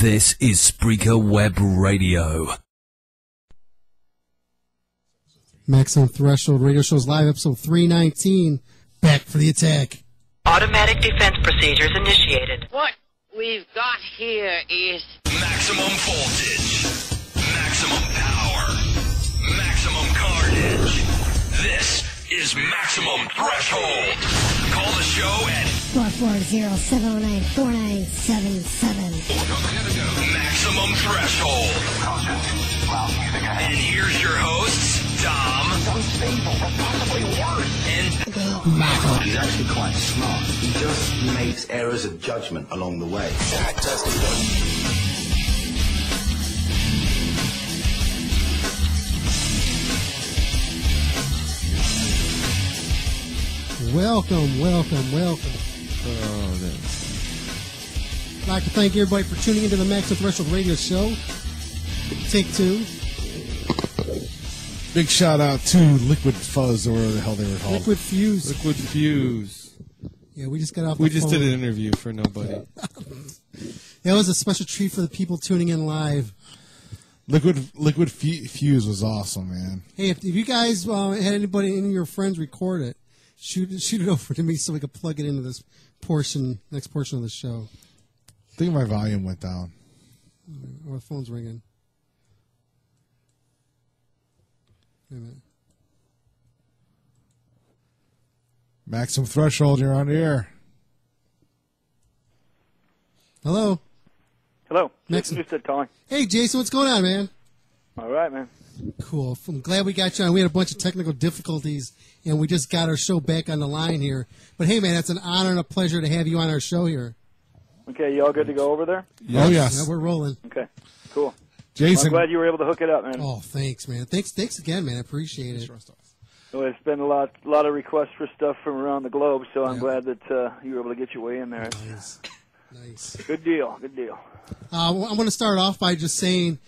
This is Spreaker Web Radio. Maximum Threshold Radio Shows Live, episode 319. Back for the attack. Automatic defense procedures initiated. What we've got here is Maximum voltage. Maximum power. Maximum carnage. This is Maximum Threshold. Call the show at 440-709-4977. Maximum Threshold. And here's your hosts, Dom and He's actually quite smart. He just makes errors of judgment along the way. Welcome. I'd like to thank everybody for tuning into the Maximum Threshold Radio Show. Take two. Big shout out to Liquid Fuzz, or whatever the hell they were called. Liquid Fuse. Liquid Fuse. Yeah, we just got off the We just phone. did an interview for nobody. That was a special treat for the people tuning in live. Liquid Fuse was awesome, man. Hey, if you guys had anybody, any of your friends record it, shoot it over to me so we can plug it into this next portion of the show. I think my volume went down. Oh, the phone's ringing. Wait a minute. Maximum Threshold, you're on the air. Hello. Hello. Maximum. Newsted calling. Hey, Jason, what's going on, man? All right, man. Cool. I'm glad we got you on. We had a bunch of technical difficulties, and we just got our show back on the line here. But, hey, man, it's an honor and a pleasure to have you on our show here. Okay, you all good to go over there? Yes. Oh, yes. Yeah, we're rolling. Okay, cool. Jason. I'm glad you were able to hook it up, man. Oh, thanks, man. Thanks again, man. I appreciate it. Well, it's been a lot of requests for stuff from around the globe, so I'm glad that you were able to get your way in there. Nice. Good deal. I want to start off by just saying,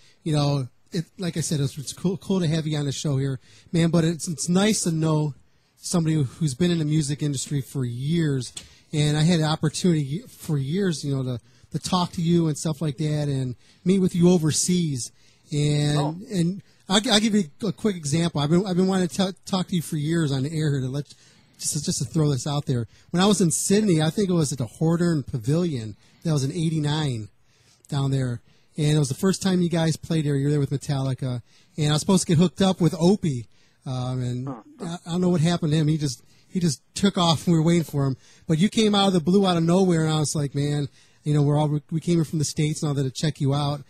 like I said, it's cool to have you on the show here, man. But it's nice to know somebody who's been in the music industry for years, and I had the opportunity for years, to talk to you and stuff like that, and meet with you overseas, and I'll give you a quick example. I've been wanting to talk to you for years on the air here just to throw this out there. When I was in Sydney, I think it was at the Hordern Pavilion. That was in '89 down there, and it was the first time you guys played there. You're there with Metallica, and I was supposed to get hooked up with Opie, and I don't know what happened to him. He just took off, and we were waiting for him. But you came out of the blue, out of nowhere, and I was like, man, we came here from the States and all that to check you out.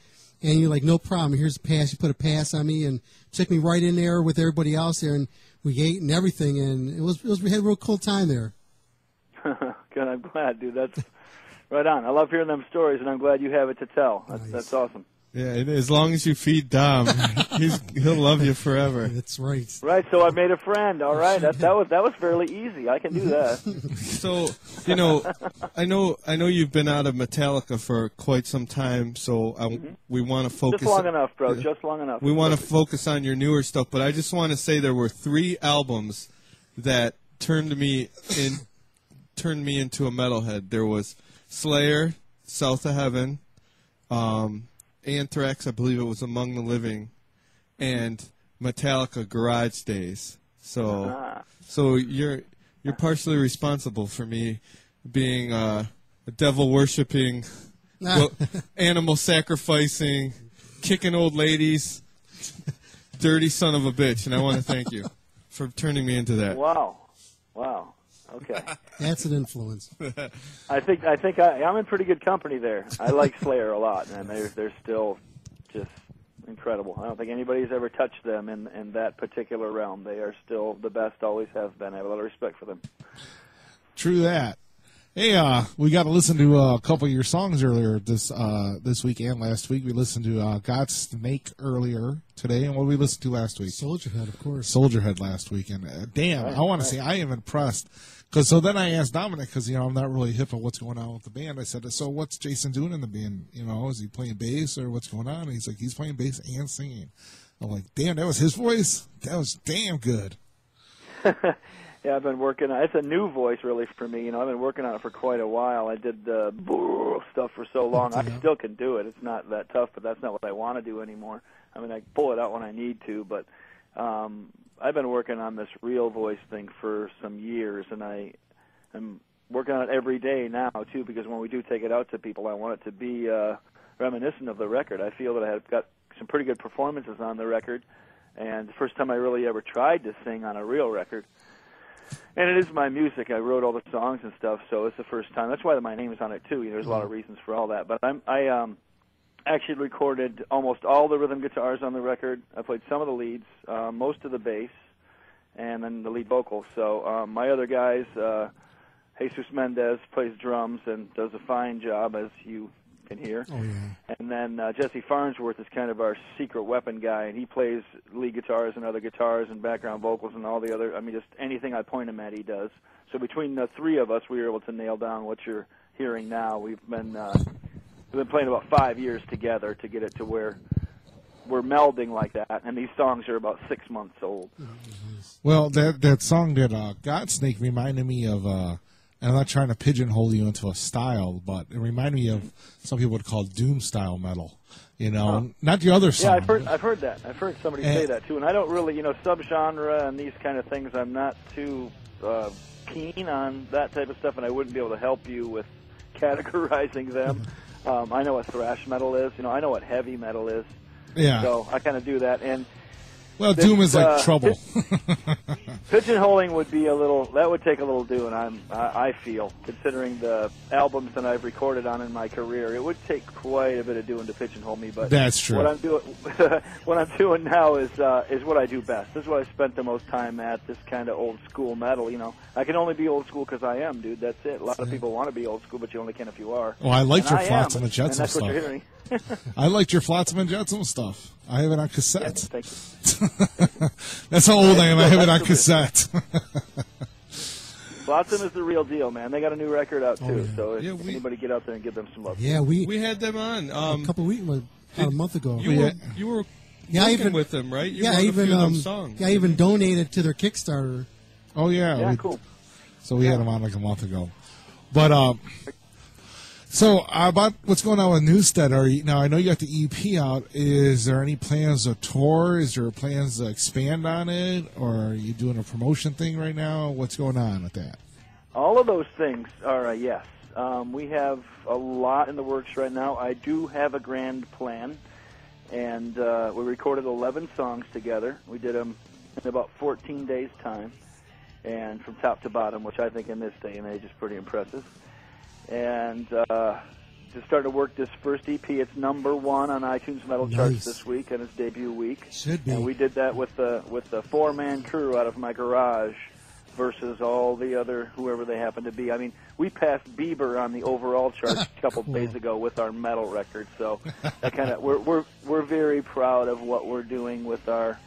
And you're like, no problem. Here's a pass. You put a pass on me and took me right in there with everybody else there, and we ate and everything. And we had a real cool time there. Good. I'm glad, dude. That's right on. I love hearing them stories, and I'm glad you have it to tell. That's awesome. Yeah, as long as you feed Dom, he'll love you forever. That's right. Right. So I made a friend. All right. That was fairly easy. I can do that. So I know you've been out of Metallica for quite some time. So we want to focus. Just long enough, bro. Just long enough. We want to focus on your newer stuff, but I just want to say there were 3 albums that turned me into a metalhead. There was Slayer, South of Heaven, Anthrax, I believe it was Among the Living, and Metallica, Garage Days. So you're partially responsible for me being a devil worshipping, animal sacrificing, kicking old ladies, dirty son of a bitch, and I want to thank you for turning me into that. Wow. Okay. That's an influence. I think I'm in pretty good company there. I like Slayer a lot, and they're still just incredible. I don't think anybody's ever touched them in that particular realm. They are still the best, always have been. I have a lot of respect for them. True that. Hey, we got to listen to a couple of your songs earlier this week and last week. We listened to Godsnake earlier today, and what did we listen to last week? Soldierhead, of course. Soldierhead last week, and I want to say I am impressed. So then I asked Dominic, because I'm not really hip on what's going on with the band. I said, so what's Jason doing in the band? Is he playing bass or what's going on? And he's like, he's playing bass and singing. I'm like, damn, that was his voice? That was damn good. Yeah, I've been working on it. It's a new voice, really, for me. I've been working on it for quite a while. I did the stuff for so long. I still can do it. It's not that tough, but that's not what I want to do anymore. I mean, I pull it out when I need to, but I've been working on this real voice thing for some years, and I'm working on it every day now, too, because when we do take it out to people, I want it to be reminiscent of the record. I feel that I have got some pretty good performances on the record, and the first time I really ever tried to sing on a real record. And it is my music. I wrote all the songs and stuff, so it's the first time. That's why my name is on it, too. There's a lot of reasons for all that. But I actually recorded almost all the rhythm guitars on the record. I played some of the leads, most of the bass, and then the lead vocals. So my other guys, Jesus Mendez plays drums and does a fine job, as you can hear. Oh, yeah. And then Jesse Farnsworth is kind of our secret weapon guy, and he plays lead guitars and other guitars and background vocals and all the other, just anything I point him at, he does. So between the three of us, we were able to nail down what you're hearing now. We've been playing about 5 years together to get it to where we're melding like that, and these songs are about 6 months old. Well, that song that Godsnake reminded me of, and I'm not trying to pigeonhole you into a style, but it reminded me of some people would call doom style metal. Not the other song. Yeah, I've heard that. I've heard somebody say that too, and I don't really, subgenre and these kind of things. I'm not too keen on that type of stuff, and I wouldn't be able to help you with categorizing them. I know what thrash metal is. I know what heavy metal is. Yeah. So I kind of do that, and doom is like trouble. Pigeonholing would be that would take a little doing. I feel, considering the albums that I've recorded on in my career, it would take quite a bit of doing to pigeonhole me. But that's true. What I'm doing now is what I do best. This is what I spent the most time at. This kind of old school metal. I can only be old school because I am, dude. That's it. A lot of people want to be old school, but you only can if you are. Well, I liked your Flotsam and Jetsam and that's stuff. What you're hearing. I liked your Flotsam and Jetsam stuff. I have it on cassette. Thank you. That's how old I am. I have it on cassette. Flotsam is the real deal, man. They got a new record out too. Yeah. So if anybody get out there and give them some love. Yeah, we had them on a couple of weeks, about a month ago. You were working with them, right? You wrote a few of them songs. I even donated to their Kickstarter. Oh yeah, yeah, cool. So we had them on like a month ago, but so about what's going on with Newsted? Now I know you got the EP out. Is there any plans to tour? Is there plans to expand on it, or are you doing a promotion thing right now? What's going on with that? All of those things are yes. We have a lot in the works right now. I do have a grand plan, and we recorded 11 songs together. We did them in about 14 days' time, and from top to bottom, which I think in this day and age is pretty impressive. And just starting to work this first EP. It's #1 on iTunes Metal Charts this week, and its debut week. Should be. And we did that with the 4-man crew out of my garage versus all the other whoever they happen to be. I mean, we passed Bieber on the overall charts a couple days ago with our metal record. So that kind of we're very proud of what we're doing with our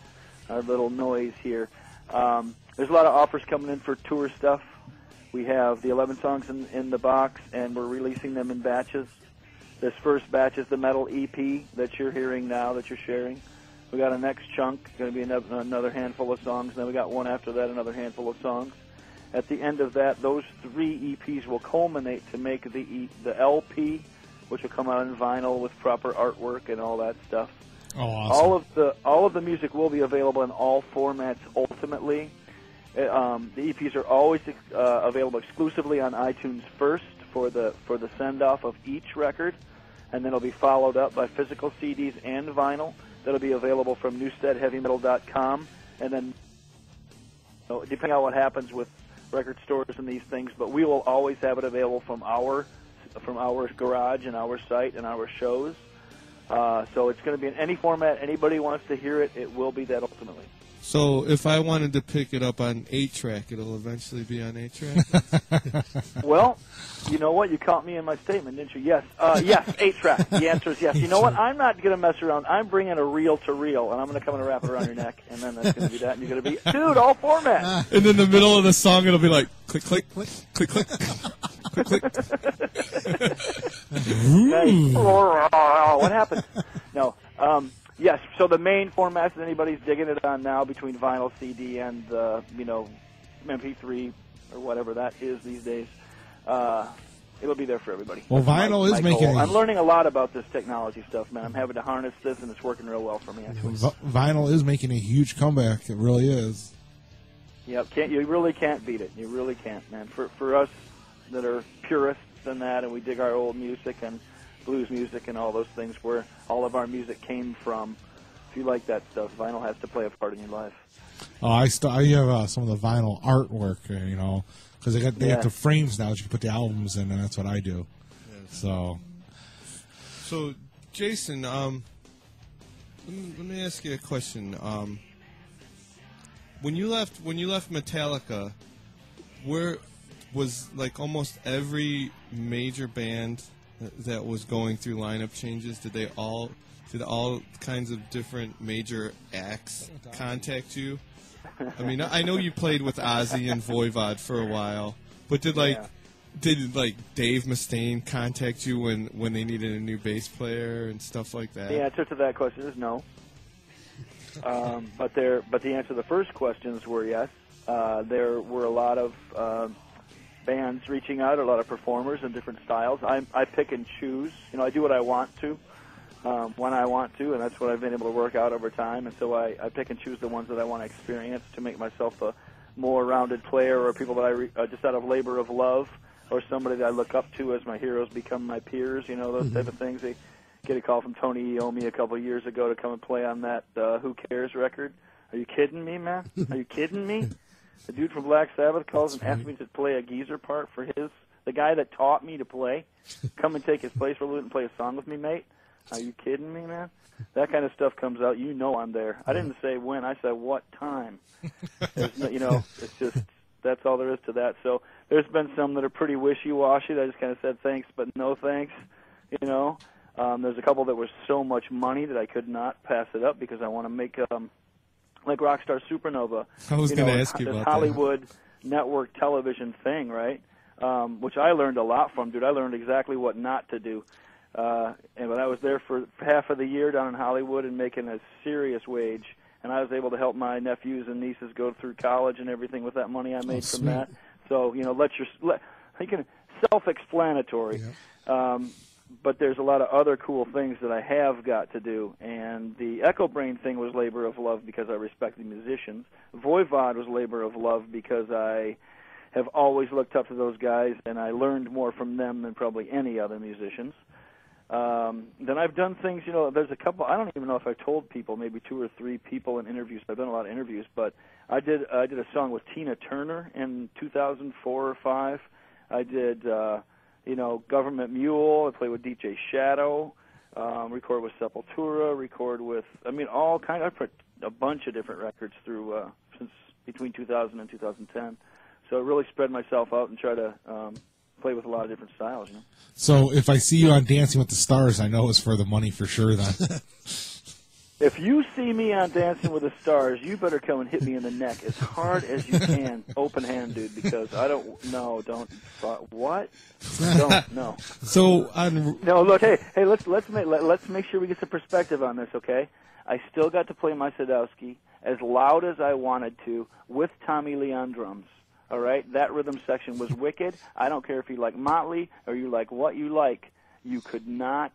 little noise here. There's a lot of offers coming in for tour stuff. We have the 11 songs in the box, and we're releasing them in batches. This first batch is the metal EP that you're hearing now, that you're sharing. We got a next chunk, going to be another handful of songs. Then we got one after that, another handful of songs. At the end of that, those 3 EPs will culminate to make the LP, which will come out in vinyl with proper artwork and all that stuff. Oh, awesome. All of the music will be available in all formats ultimately. The EPs are always available exclusively on iTunes first for the send-off of each record, and then it'll be followed up by physical CDs and vinyl that'll be available from newstedheavymetal.com, and then depending on what happens with record stores and these things, but we will always have it available from our garage and our site and our shows. So it's going to be in any format anybody wants to hear it. It will be that ultimately. So if I wanted to pick it up on 8-track, it'll eventually be on 8-track? Well, you know what? You caught me in my statement, didn't you? Yes. Yes, 8-track. The answer is yes. You know what? I'm not going to mess around. I'm bringing a reel-to-reel, and I'm going to come and wrap it around your neck, and then that's going to be that, and you're going to be, dude, all formats. And in the middle of the song, it'll be like, click, click, click, click, click, click, click. Nice. What happened? No. Yes, so the main formats that anybody's digging it on now between vinyl, CD, and MP3 or whatever that is these days. It'll be there for everybody. Well, vinyl is making. I'm learning a lot about this technology stuff, man. I'm having to harness this, and it's working real well for me. Actually. Vinyl is making a huge comeback. It really is. Yep, you really can't beat it. You really can't, man. For us that are purists and that, and we dig our old music and blues music and all those things, where all of our music came from. If you like that stuff, vinyl has to play a part in your life. Oh, I have some of the vinyl artwork, you know, because they got the frames now that you can put the albums in, and that's what I do. So Jason, let me ask you a question. When you left Metallica, where was like almost every major band that was going through lineup changes? Did all kinds of different major acts contact you? I mean, I know you played with Ozzy and Voivod for a while, but did Dave Mustaine contact you when they needed a new bass player and stuff like that? The answer to that question is no. But the answer to the first questions were yes. There were a lot of bands reaching out, a lot of performers in different styles. I pick and choose. You know, I do what I want to. When I want to, and that's what I've been able to work out over time. And so I pick and choose the ones that I want to experience to make myself a more rounded player, or people that I just out of labor of love, or somebody that I look up to as my heroes become my peers. You know, those type of things. They get a call from Tony Iommi a couple of years ago to come and play on that Who Cares record. Are you kidding me, man? Are you kidding me? The dude from Black Sabbath calls and asks me to play a geezer part for the guy that taught me to play. Come and take his place for a little bit and play a song with me, mate. Are you kidding me, man? That kind of stuff comes out. You know I'm there. I didn't say when. I said what time. You know, it's just that's all there is to that. So there's been some that are pretty wishy-washy that I just kind of said thanks, but no thanks. You know, there's a couple that were so much money that I could not pass it up because I want to make like Rockstar Supernova. I was going to ask you about Hollywood network television thing, right? Which I learned a lot from, dude. I learned exactly what not to do. And when I was there for half of the year down in Hollywood and making a serious wage, and I was able to help my nephews and nieces go through college and everything with that money I made from that. So, you know, self-explanatory. Yeah. But there's a lot of other cool things that I have got to do. And the Echo Brain thing was labor of love because I respect the musicians. Voivod was labor of love because I have always looked up to those guys, and I learned more from them than probably any other musicians. Then I've done things, you know, there's a couple, I don't even know if I've told people, maybe 2 or 3 people in interviews. I've done a lot of interviews, but I did a song with Tina Turner in 2004 or 5. I did, you know, Government Mule. I played with DJ Shadow, record with Sepultura, record with, I mean, all kind of, I put a bunch of different records through, since between 2000 and 2010. So I really spread myself out and try to, play with a lot of different styles, you know. So if I see you on Dancing with the Stars, I know it's for the money for sure then. If you see me on Dancing with the Stars, you better come and hit me in the neck as hard as you can, open hand, dude, because I don't, what? Don't, no. So, no, look, hey, let's make sure we get some perspective on this, okay? I still got to play my Sadowski as loud as I wanted to with Tommy Lee on drums. All right, that rhythm section was wicked. I don't care if you like Motley or you like what you like. You could not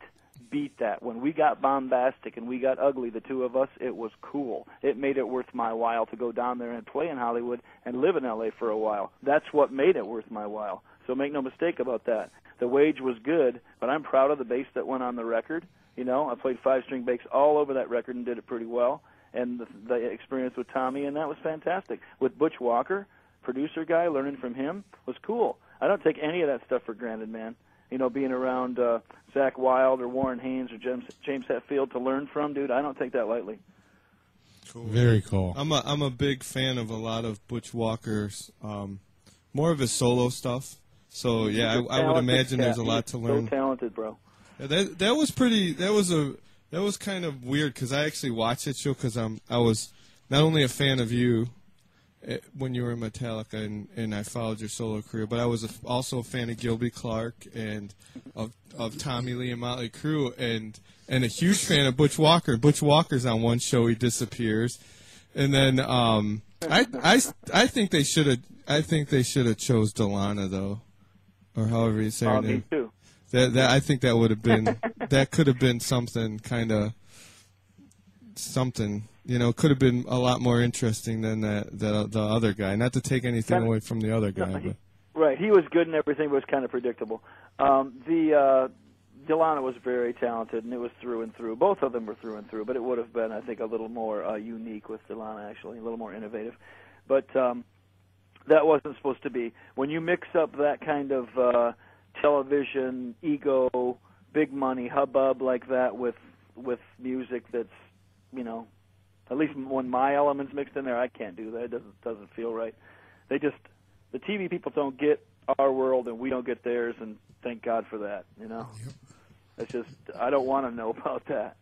beat that. When we got bombastic and we got ugly, the two of us, it was cool. It made it worth my while to go down there and play in Hollywood and live in L.A. for a while. That's what made it worth my while. So make no mistake about that. The wage was good, but I'm proud of the bass that went on the record. You know, I played 5-string bass all over that record and did it pretty well. And the experience with Tommy, and that was fantastic. With Butch Walker, producer guy, learning from him was cool. I don't take any of that stuff for granted, man. You know, being around Zach Wilde or Warren Haynes or James Hetfield to learn from, dude, I don't take that lightly. Cool. Very cool. I'm a big fan of a lot of Butch Walker's, more of his solo stuff. So yeah, I would imagine there's a lot to learn. So talented, bro. Yeah, that was pretty. That was kind of weird because I actually watched that show because I was not only a fan of you when you were in Metallica and I followed your solo career, but I was also a fan of Gilby Clarke and of Tommy Lee and Motley Crue and a huge fan of Butch Walker. Butch Walker's on one show, he disappears, and then I think they should have. I think they should have chose Delana though, or however you say her Me name. too. That I think that would have been that could have been something kind of something. You know, could have been a lot more interesting than the other guy. Not to take anything away from the other guy, but. Right, he was good and everything, but was kind of predictable. Delana was very talented, and it was through and through. Both of them were through and through, but it would have been, I think, a little more unique with Delana, actually, a little more innovative. But that wasn't supposed to be. When you mix up that kind of television, ego, big money, hubbub like that with music that's, you know, at least when my elements mixed in there, I can't do that. It doesn't feel right. The TV people don't get our world, and we don't get theirs, and thank God for that, you know? Yep. It's just, I don't want to know about that.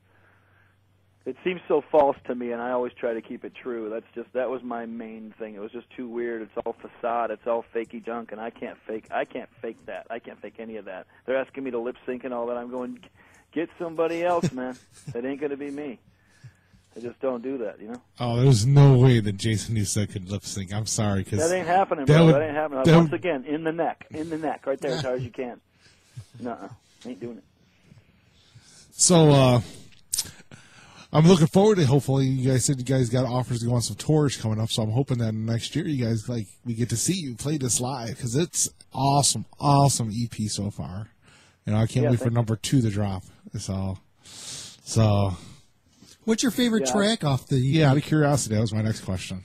It seems so false to me, and I always try to keep it true. That was my main thing. It was just too weird. It's all facade. It's all fakey junk, and I can't fake that. I can't fake any of that. They're asking me to lip sync and all that. I'm going, get somebody else, man. It ain't going to be me. I just don't do that, you know? Oh, there's no way that Jason Newsted could lip sync. I'm sorry. Cause that ain't happening, bro. That ain't happening. Once again, in the neck, right there, as hard as you can. Nuh-uh. Ain't doing it. So, I'm looking forward to, hopefully, you guys said you guys got offers to go on some tours coming up, so I'm hoping that next year you guys, we get to see you play this live, because it's awesome EP so far. You know, I can't wait for number 2 to drop. So. What's your favorite track off the EP? Yeah, out of curiosity, that was my next question.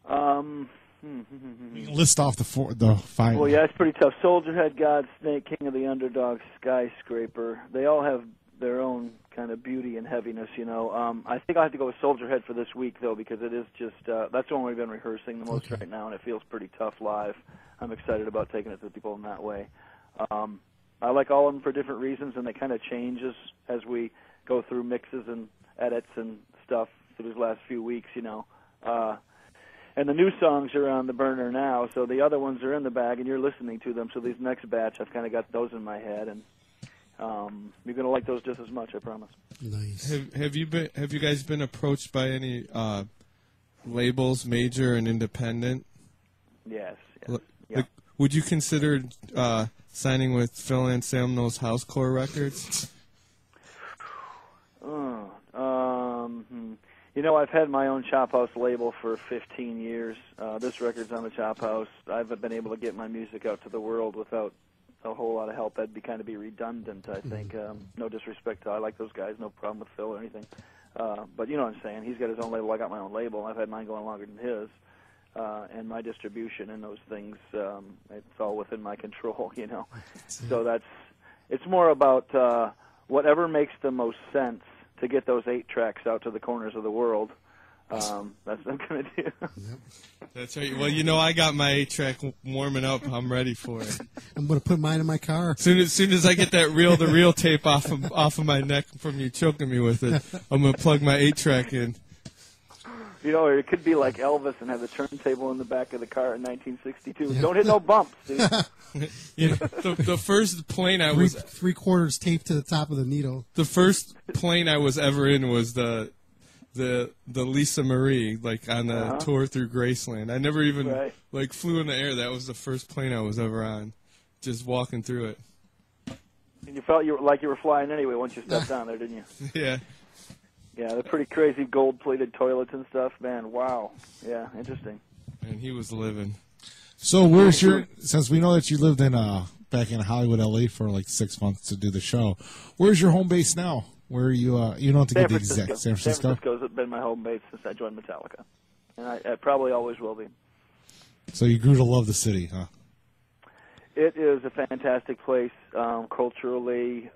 You can list off the 5. Well, yeah, it's pretty tough. Soldierhead, Godsnake, King of the Underdog, Skyscraper. They all have their own kind of beauty and heaviness, you know. I think I'll have to go with Soldierhead for this week, though, because it is just, that's the one we've been rehearsing the most right now, and it feels pretty tough live. I'm excited about taking it to people in that way. I like all of them for different reasons, and they kind of change as we go through mixes and edits and stuff through these last few weeks, you know. And the new songs are on the burner now, so the other ones are in the bag, and you're listening to them. So these next batch, I've kind of got those in my head, and you're going to like those just as much, I promise. Nice. Have you guys been approached by any labels, major and independent? Yes. Like, would you consider signing with Phil Anselmo's Housecore Records? You know, I've had my own Chop House label for 15 years. This record's on the Chop House. I've been able to get my music out to the world without a whole lot of help. That'd be kind of be redundant, I think. No disrespect to, I like those guys, no problem with Phil or anything. But you know what I'm saying. He's got his own label. I got my own label. I've had mine going longer than his. And my distribution and those things, it's all within my control, you know. So it's more about whatever makes the most sense to get those 8 tracks out to the corners of the world. That's what I'm going to do. Yep. That's right. Well, you know, I got my 8-track warming up. I'm ready for it. I'm going to put mine in my car. Soon as I get that reel-to-reel tape off of my neck from you choking me with it, I'm going to plug my 8-track in. You know, or it could be like Elvis and have the turntable in the back of the car in 1962. Don't hit no bumps, dude. You know, the first plane I was 3/4 taped to the top of the needle. The first plane I was ever in was the Lisa Marie, like on the tour through Graceland. I never even flew in the air. That was the first plane I was ever on, just walking through it. And you felt like you were flying anyway once you stepped down there, didn't you? Yeah. Yeah, they're pretty crazy gold-plated toilets and stuff, man. Wow. Yeah, interesting. And he was living. So since we know that you lived in back in Hollywood, LA for like 6 months to do the show, where's your home base now? Where are you, you don't have to give the exact, San Francisco? San Francisco's been my home base since I joined Metallica. And I probably always will be. So you grew to love the city, huh? It is a fantastic place, culturally,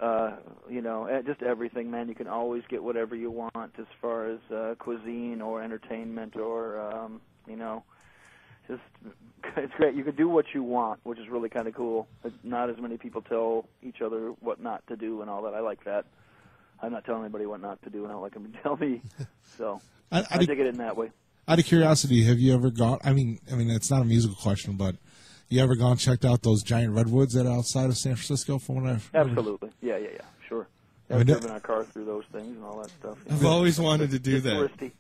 you know, just everything, man. You can always get whatever you want as far as cuisine or entertainment or, you know, just, it's great. You can do what you want, which is really kind of cool. Not as many people tell each other what not to do and all that. I like that. I'm not telling anybody what not to do, and I don't like them to tell me. So I dig it in that way. Out of curiosity, have you ever gone, I mean, it's not a musical question, but you ever gone and checked out those giant redwoods that are outside of San Francisco? From what I've Absolutely, yeah, sure. I've driven our car through those things and all that stuff. I've always wanted to do that. Touristy.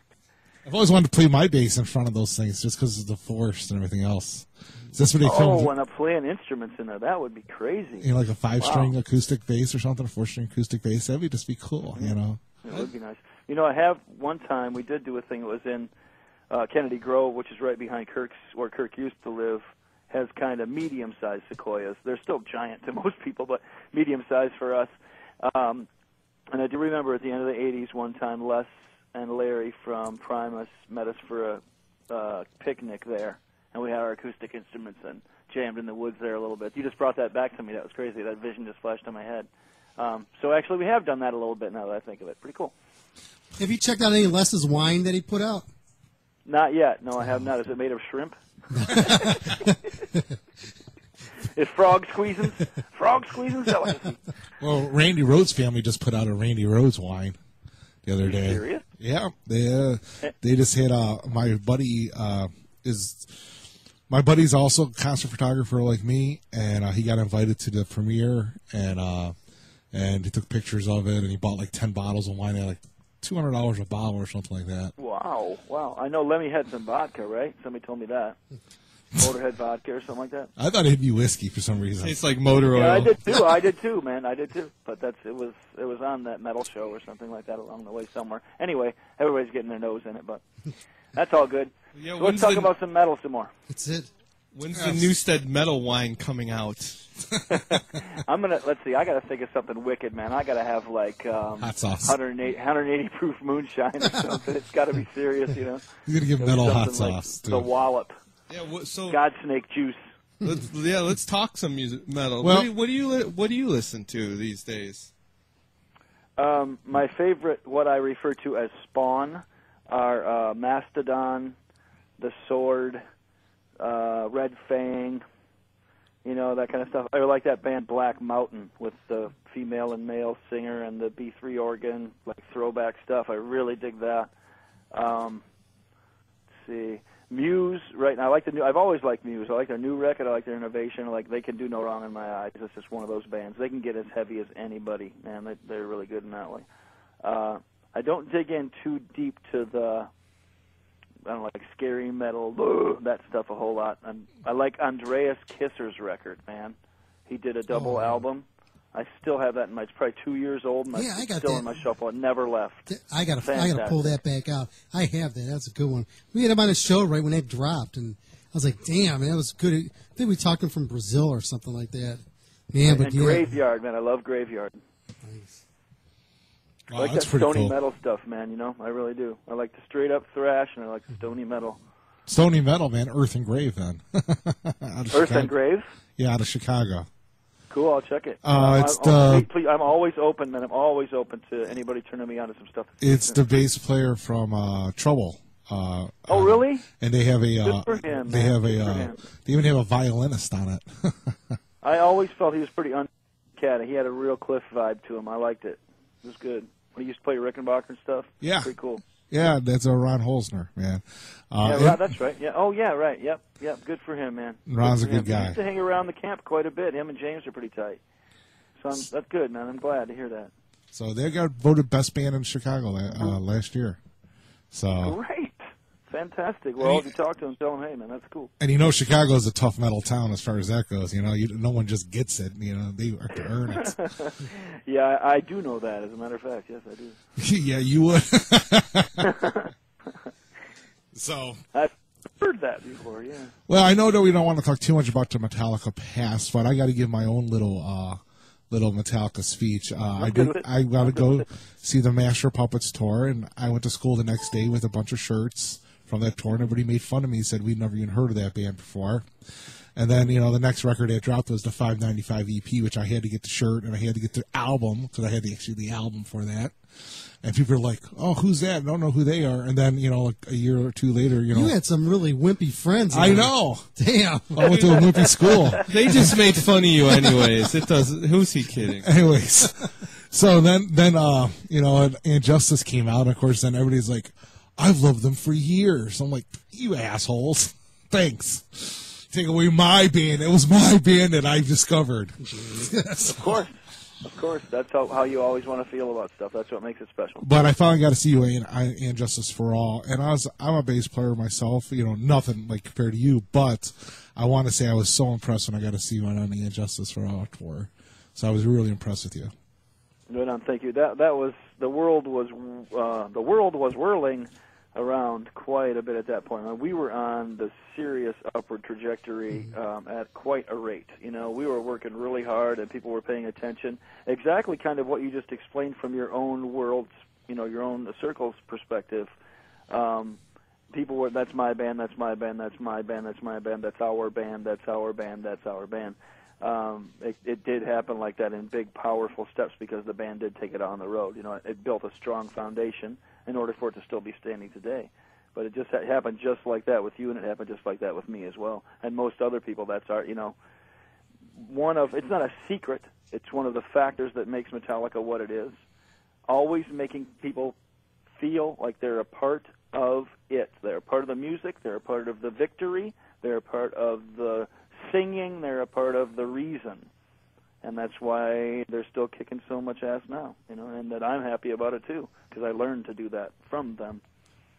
I've always wanted to play my bass in front of those things just because of the force and everything else. Is this what they come? When I'm playing instruments in there, that would be crazy. You know, like a 5-string acoustic bass or something, a 4-string acoustic bass. That'd just be cool, you know. It would be nice. You know, I have one time we did do a thing that was in Kennedy Grove, which is right behind where Kirk used to live, has kind of medium-sized sequoias. They're still giant to most people, but medium-sized for us. And I do remember at the end of the 80s one time, Les and Larry from Primus met us for a picnic there, and we had our acoustic instruments and jammed in the woods there a little bit. You just brought that back to me. That was crazy. That vision just flashed in my head. So actually we have done that a little bit now that I think of it. Pretty cool. Have you checked out any Les's wine that he put out? Not yet. No, I have not. Is it made of shrimp? Is frog squeezing? Frog squeezing delicacy. Well, Randy Rhodes' family just put out a Randy Rhodes wine the other day. Serious? Yeah, they just had my buddy my buddy's also a concert photographer like me, and he got invited to the premiere, and he took pictures of it, and he bought like 10 bottles of wine at like $200 a bottle or something like that. Wow. I know Lemmy had some vodka, right? Somebody told me that. Motorhead vodka or something like that. I thought it'd be whiskey for some reason. Tastes like motor oil. Yeah, I did too, man. I did too. But it was on that metal show or something like that along the way somewhere. Anyway, everybody's getting their nose in it, but that's all good. Yeah, so let's talk about some metal some more. That's it. When's the Newsted metal wine coming out? Let's see. I got to think of something wicked, man. I got to have like hot sauce, 180 proof moonshine or something. It's got to be serious, you know. You're gonna give metal hot sauce, like the wallop. Yeah. So Godsnake juice. Let's talk some music metal. Well, what do you listen to these days? My favorite, what I refer to as Spawn, are Mastodon, The Sword, Red Fang, you know, that kind of stuff. I like that band Black Mountain with the female and male singer and the B3 organ, like throwback stuff. I really dig that. Let's see. Muse, right now, I like the new. I've always liked Muse. I like their new record. I like their innovation. Like they can do no wrong in my eyes. It's just one of those bands. They can get as heavy as anybody, man. They're really good in that way. I don't dig in too deep to the, I don't know, like scary metal, that stuff a whole lot. I like Andreas Kisser's record, man. He did a double album. I still have that it's probably 2 years old, and I got still that. in my shuffle. It never left. I gotta pull that back out. I have that. That's a good one. We had him on a show right when that dropped, and I was like, damn, man, that was good. I think we talked him from Brazil or something like that. Man, but Graveyard, man. I love Graveyard. Nice. I like that stony metal stuff, man, you know? I really do. I like the straight-up thrash, and I like the stony metal. Stony metal, man. Earth and Grave, then. Earth and Grave? Yeah, out of Chicago. Cool, I'll check it. Please, I'm always open, man. I'm always open to anybody turning me on to some stuff. It's the bass player from Trouble. Oh, really? And they have a. Good for him. They have a. They even have a violinist on it. I always felt he was pretty uncat. He had a real Cliff vibe to him. I liked it. It was good. When he used to play Rickenbacker and stuff. Yeah. Pretty cool. Yeah, that's Ron Holzner, man. That's right. Yeah. Oh, yeah, right. Yep. Good for him, man. Ron's a good guy. He used to hang around the camp quite a bit. Him and James are pretty tight. So that's good, man. I'm glad to hear that. So they got voted best band in Chicago last year. So great. Fantastic. Well, if you talk to him, tell him, hey, man, that's cool. And you know Chicago's a tough metal town as far as that goes. You know, no one just gets it. You know, they have to earn it. Yeah, I do know that, as a matter of fact. Yes, I do. Yeah, you would. So I've heard that before, yeah. Well, I know that we don't want to talk too much about the Metallica past, but I got to give my own little Metallica speech. I got to go see the Master of Puppets tour, and I went to school the next day with a bunch of shirts from that tour, and everybody made fun of me, said we'd never even heard of that band before. And then, you know, the next record that dropped was the 595 EP, which I had to get the shirt, and I had to get the album, because I had the album for that. And people are like, oh, who's that? I don't know who they are. And then, you know, like a year or two later, you know. You had some really wimpy friends. I know. Damn. I went to a wimpy school. They just made fun of you anyways. Who's he kidding? Anyways. So then you know, Injustice came out. And of course, then everybody's like, I've loved them for years. I'm like, you assholes. Thanks. Take away my band. It was my band that I discovered. Of course. Of course, that's how you always want to feel about stuff. That's what makes it special. But I finally got to see you and Justice for All, and I'm a bass player myself. Nothing like compared to you, but I want to say I was so impressed when I got to see you on the Justice for All tour. So I was really impressed with you. Good on, thank you. That was the world was whirling around quite a bit at that point. We were on the serious upward trajectory at quite a rate. We were working really hard, and people were paying attention. Exactly, kind of what you just explained from your own world's, your own circle's perspective. People were, that's my band, that's my band, that's my band, that's my band, that's our band, that's our band, that's our band. It did happen like that in big, powerful steps because the band did take it on the road. It built a strong foundation in order for it to still be standing today. But it just happened just like that with you, and it happened just like that with me as well. And most other people, that's our, it's not a secret. It's one of the factors that makes Metallica what it is. Always making people feel like they're a part of it. They're a part of the music. They're a part of the victory. They're a part of the singing. They're a part of the reason. And that's why they're still kicking so much ass now, and that I'm happy about it too, because I learned to do that from them.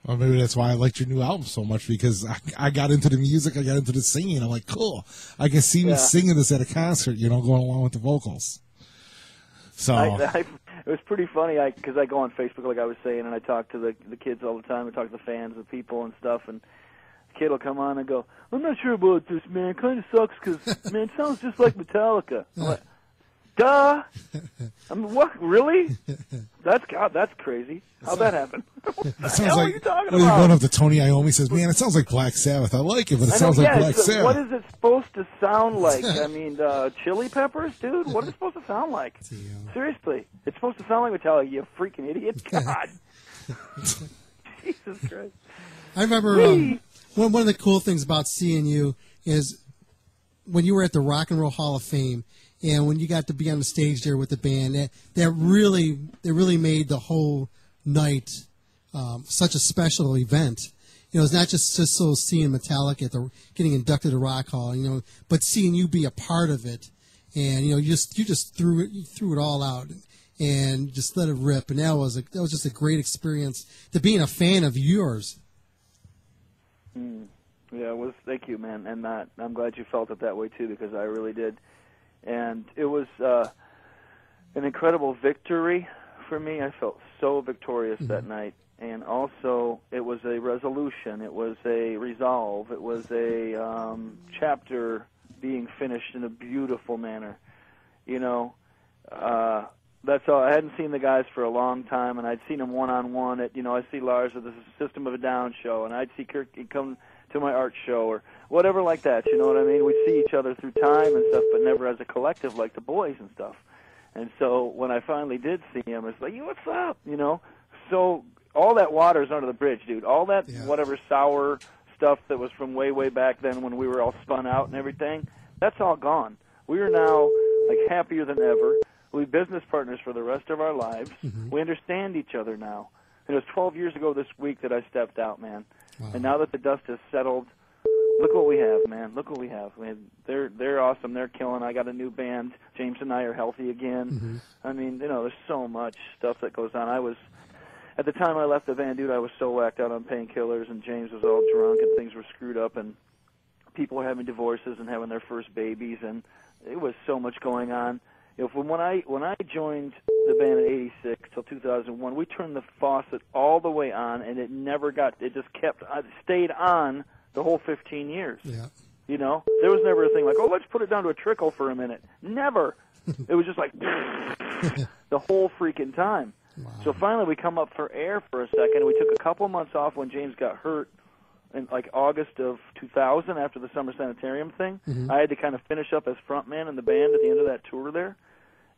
Well, maybe that's why I liked your new album so much, because I got into the music, I got into the singing. I'm like, cool, I can see me singing this at a concert, going along with the vocals. So it was pretty funny, because I go on Facebook, like I was saying, and I talk to the kids all the time. I talk to the fans, the people and stuff, and the kid will come on and go, I'm not sure about this, man. It kind of sucks because, man, it sounds just like Metallica. I'm like, duh. What? Really? That's crazy. How'd that happen? What the hell are you talking about? Going up to Tony Iommi, says, man, it sounds like Black Sabbath. I like it, but it sounds like Black Sabbath. What is it supposed to sound like? I mean, Chili Peppers, dude? What is it supposed to sound like? Seriously. It's supposed to sound like Metallica, you freaking idiot. God. Jesus Christ. I remember one of the cool things about seeing you is when you were at the Rock and Roll Hall of Fame, and when you got to be on the stage there with the band, that really made the whole night such a special event. It's not just so seeing Metallica getting inducted to Rock Hall, but seeing you be a part of it, and you just threw it all out and just let it rip, and that was just a great experience to being a fan of yours. Yeah, it was. Thank you, man, and I'm glad you felt it that way too, because I really did. And it was an incredible victory for me. I felt so victorious that night. And also, it was a resolution. It was a resolve. It was a chapter being finished in a beautiful manner. That's all. I hadn't seen the guys for a long time, and I'd seen them one-on-one at, I'd see Lars at the System of a Down show, and I'd see Kirk come to my art show or whatever like that, you know what I mean? We'd see each other through time and stuff, but never as a collective like the boys and stuff. And so when I finally did see him, it's like, what's up, So all that water's under the bridge, dude. All that whatever sour stuff that was from way, way back then when we were all spun out and everything, that's all gone. We are now, happier than ever. We're business partners for the rest of our lives. Mm-hmm. We understand each other now. It was 12 years ago this week that I stepped out, man. Wow. And now that the dust has settled, look what we have, man. Look what we have. I mean, they're awesome. They're killing. I got a new band. James and I are healthy again. Mm-hmm. I mean, there's so much stuff that goes on. At the time I left the band, dude, I was so whacked out on painkillers, and James was all drunk, and things were screwed up, and people were having divorces and having their first babies, and it was so much going on. From when I joined the band in '86 till 2001, we turned the faucet all the way on, and it just stayed on the whole 15 years. Yeah. There was never a thing like, let's put it down to a trickle for a minute. Never. It was just like the whole freaking time. Wow. So finally we come up for air for a second, and we took a couple months off when James got hurt in August of 2000 after the Summer Sanitarium thing. Mm-hmm. I had to kind of finish up as frontman in the band at the end of that tour there.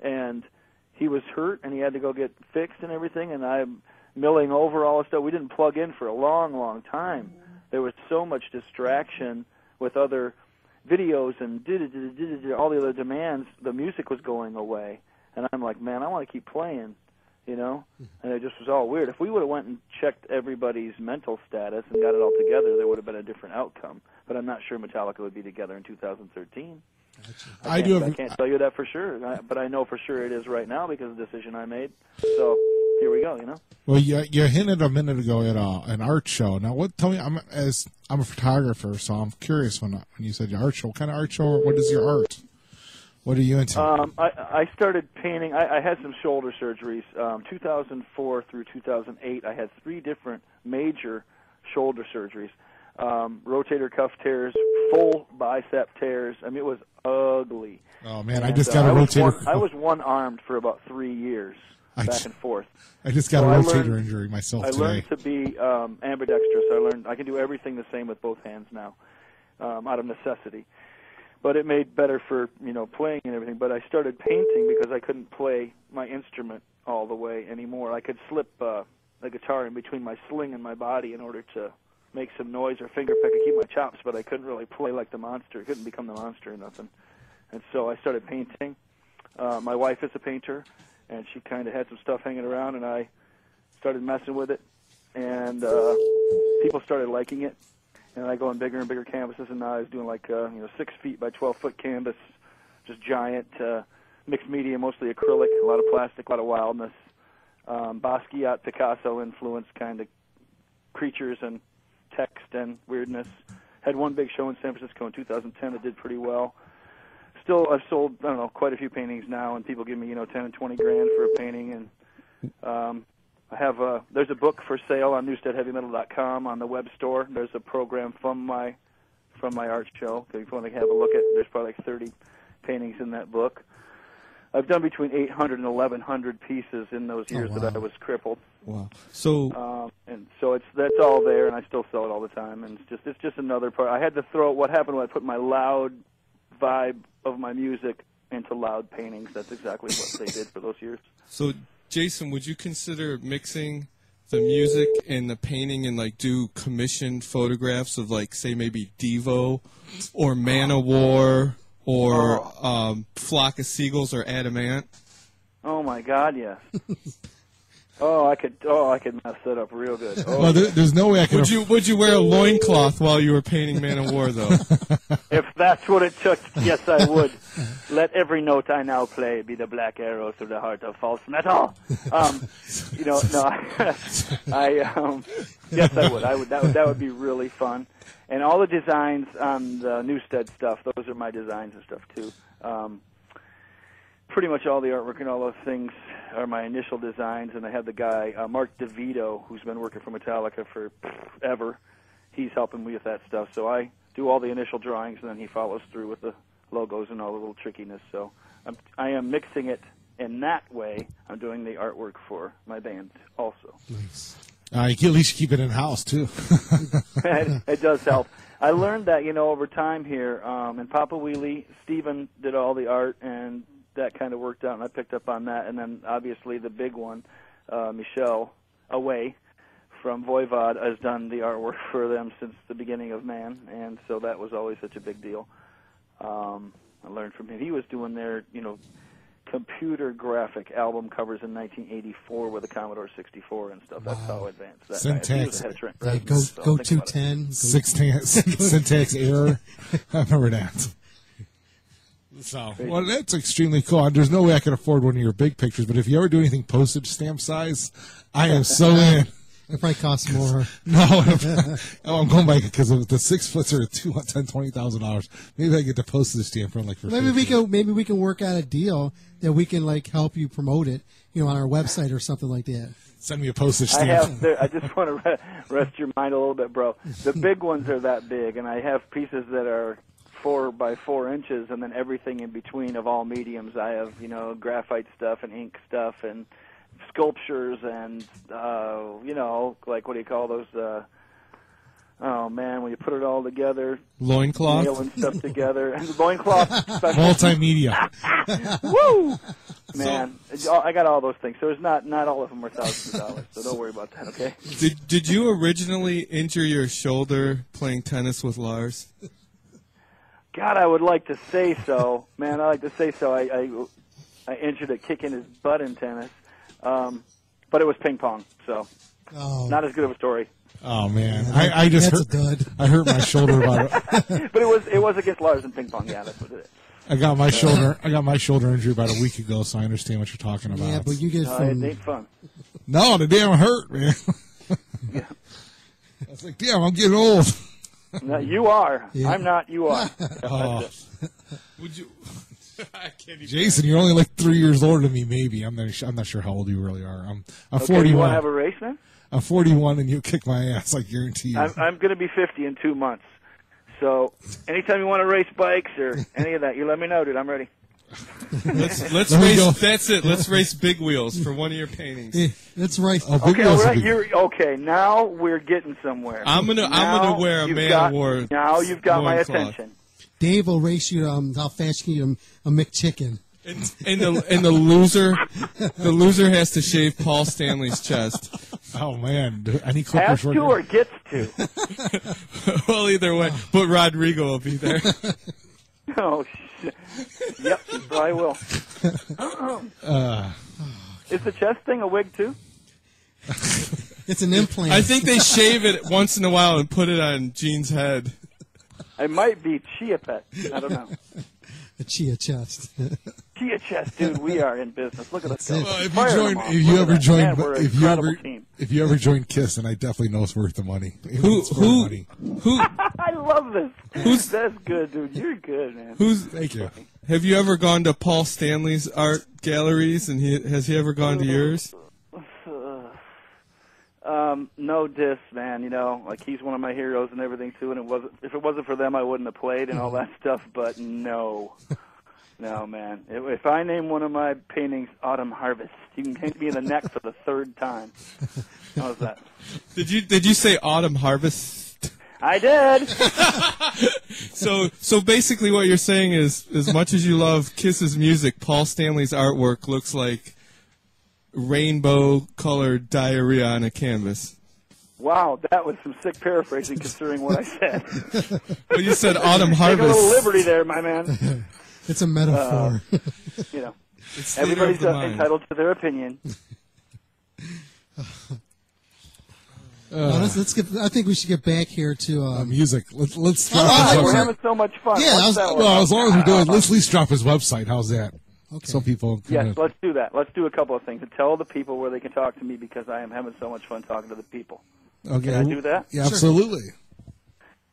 And he was hurt, and he had to go get fixed and everything, and I'm milling over all the stuff. We didn't plug in for a long, long time. There was so much distraction with other videos and all the other demands. The music was going away. And I'm like, man, I want to keep playing, And it just was all weird. If we would have went and checked everybody's mental status and got it all together, there would have been a different outcome. But I'm not sure Metallica would be together in 2013. I do. I can't tell you that for sure, but I know for sure it is right now because of the decision I made. So here we go. You know. Well, you hinted a minute ago at an art show. Now, what? Tell me, I'm a photographer, so I'm curious when you said your art show. What kind of art show? What is your art? What are you into? I started painting. I had some shoulder surgeries. 2004 through 2008, I had 3 different major shoulder surgeries. Rotator cuff tears, full bicep tears. I mean, it was ugly. Oh, man, I just got a rotator. I was one-armed for about 3 years, back and forth. I just got a rotator injury myself today. I learned to be ambidextrous. I can do everything the same with both hands now, out of necessity. But it made better for, playing and everything. But I started painting because I couldn't play my instrument all the way anymore. I could slip the guitar in between my sling and my body in order to make some noise or finger pick and keep my chops, but I couldn't really play like the monster. I couldn't become the monster or nothing. And so I started painting. My wife is a painter, and she kind of had some stuff hanging around, and I started messing with it. And people started liking it. And I go on bigger and bigger canvases, and now I was doing 6 feet by 12 foot canvas, just giant, mixed media, mostly acrylic, a lot of plastic, a lot of wildness. Basquiat, Picasso influenced kind of creatures and text and weirdness. Had one big show in San Francisco in 2010 that did pretty well. Still, I've sold, quite a few paintings now, and people give me, 10 and 20 grand for a painting. And I have there's a book for sale on newstedheavymetal.com on the web store. There's a program from my art show. If you want to have a look at, there's probably 30 paintings in that book. I've done between 800 and 1,100 pieces in those years that I was crippled. Wow. So and so that's all there, and I still sell it all the time. And it's just another part. I had to throw. What happened when I put my loud vibe of my music into loud paintings? That's exactly what they did for those years. So, Jason, would you consider mixing the music and the painting and do commissioned photographs of say maybe Devo or Manowar or Flock of Seagulls or Adamant? Oh my God, yes. I could mess that up real good. Well, there's no way I could. Would you wear a loincloth while you were painting Manowar though? If that's what it took, yes, I would. Let every note I now play be the black arrow through the heart of false metal. Yes, I would. That would be really fun. And all the designs on the Newsted stuff, those are my designs and stuff too. Pretty much all the artwork and all those things are my initial designs, and I have the guy, Mark DeVito, who's been working for Metallica for ever. He's helping me with that stuff. So I do all the initial drawings, and then he follows through with the logos and all the little trickiness. So I am mixing it in that way. I'm doing the artwork for my band also. Nice. You can at least keep it in-house, too. It does help. I learned that, over time here. In Papa Wheelie, Steven did all the art, and that kind of worked out, and I picked up on that. And then, obviously, the big one, Michelle Away from Voivod, has done the artwork for them since the beginning of Man, and so that was always such a big deal. I learned from him. He was doing their, computer graphic album covers in 1984 with a Commodore 64 and stuff. That's how advanced that Syntax. Go 210. Syntax error. I remember that. So, well, that's extremely cool. There's no way I can afford one of your big pictures, but if you ever do anything postage stamp size, I am so in. It probably costs more. No, I'm going back because the 6 foots are $20,000. Maybe I get the postage stamp for for maybe we can work out a deal that we can help you promote it, on our website or something like that. Send me a postage stamp. I just want to rest your mind a little bit, bro. The big ones are that big, and I have pieces that are 4 by 4 inches, and then everything in between of all mediums. I have graphite stuff and ink stuff and sculptures and what do you call those when you put it all together, loincloth, nailing stuff together, and loincloth multimedia. Woo, man! I got all those things. So it's not all of them are thousands of dollars. So don't worry about that. Okay. Did you originally injure your shoulder playing tennis with Lars? God, I would like to say so, man. I like to say so. I injured it kicking his butt in tennis. But it was ping pong, so not as good of a story. Oh man, I just hurt. I hurt my shoulder about it. But it was against Lars in ping pong. Yeah, that's what it is. I got my shoulder injury about a week ago, so I understand what you're talking about. Yeah, but you get from... It ain't fun. No, the damn hurt, man. Yeah. I was like, damn, I'm getting old. No, you are. Yeah. I'm not. You are. Oh. Would you? I can't even. Jason, you're only like 3 years older than me, maybe. I'm not sure how old you really are. I'm Okay, 41. you want to have a race then? I'm 41, and you kick my ass, I guarantee you. I'm going to be 50 in 2 months. So anytime you want to race bikes or any of that, you let me know, dude. I'm ready. Let's Let me go. race. That's it. Let's race big wheels for one of your paintings. Yeah, that's right. Oh, big Okay, wheels all would right. be- You're okay. Now we're getting somewhere. I'm gonna wear a you've Man got- of War. Now you've got my loincloth. attention. Dave will race you how fast can you a McChicken. And the loser has to shave Paul Stanley's chest. Oh, man. I need clippers Has right to now. or gets to? Well, either way, but Rodrigo will be there. Oh, shit. Yep, he probably will. Is the chest thing a wig, too? It's an implant. I think they shave it once in a while and put it on Gene's head. It might be Chia Pet. I don't know. a chia chest. Chia Chest, dude, we are in business. Look at us go. Well, Fire them all. Look at that. Man, we're an incredible team. if you ever join Kiss, then I definitely know it's worth the money. Who? I love this. That's good, dude. You're good, man. Thank you. Have you ever gone to Paul Stanley's art galleries, and has he ever gone to yours? No diss, man. You know, like he's one of my heroes and everything too. And if it wasn't for them, I wouldn't have played and all that stuff. But no, man. If I name one of my paintings "Autumn Harvest," you can paint me in the neck for the third time. How's that? Did you say Autumn Harvest? I did. So basically, what you're saying is, as much as you love Kiss's music, Paul Stanley's artwork looks like rainbow-colored diarrhea on a canvas. Wow, that was some sick paraphrasing considering what I said. Well, you said Autumn Take Harvest. a little liberty there, my man. It's a metaphor. You know, It's theater of everybody's the mind. entitled to their opinion. Let's get. I think we should get back here to Music. Let's Oh, drop I his like We're website. having so much fun. Yeah, What's that Well, as long as we do it, about? let's at least drop his website. How's that? Okay. So people can Yes, let's do that. Let's do a couple of things and tell the people where they can talk to me because I am having so much fun talking to the people. okay. Can I do that? Yeah, absolutely.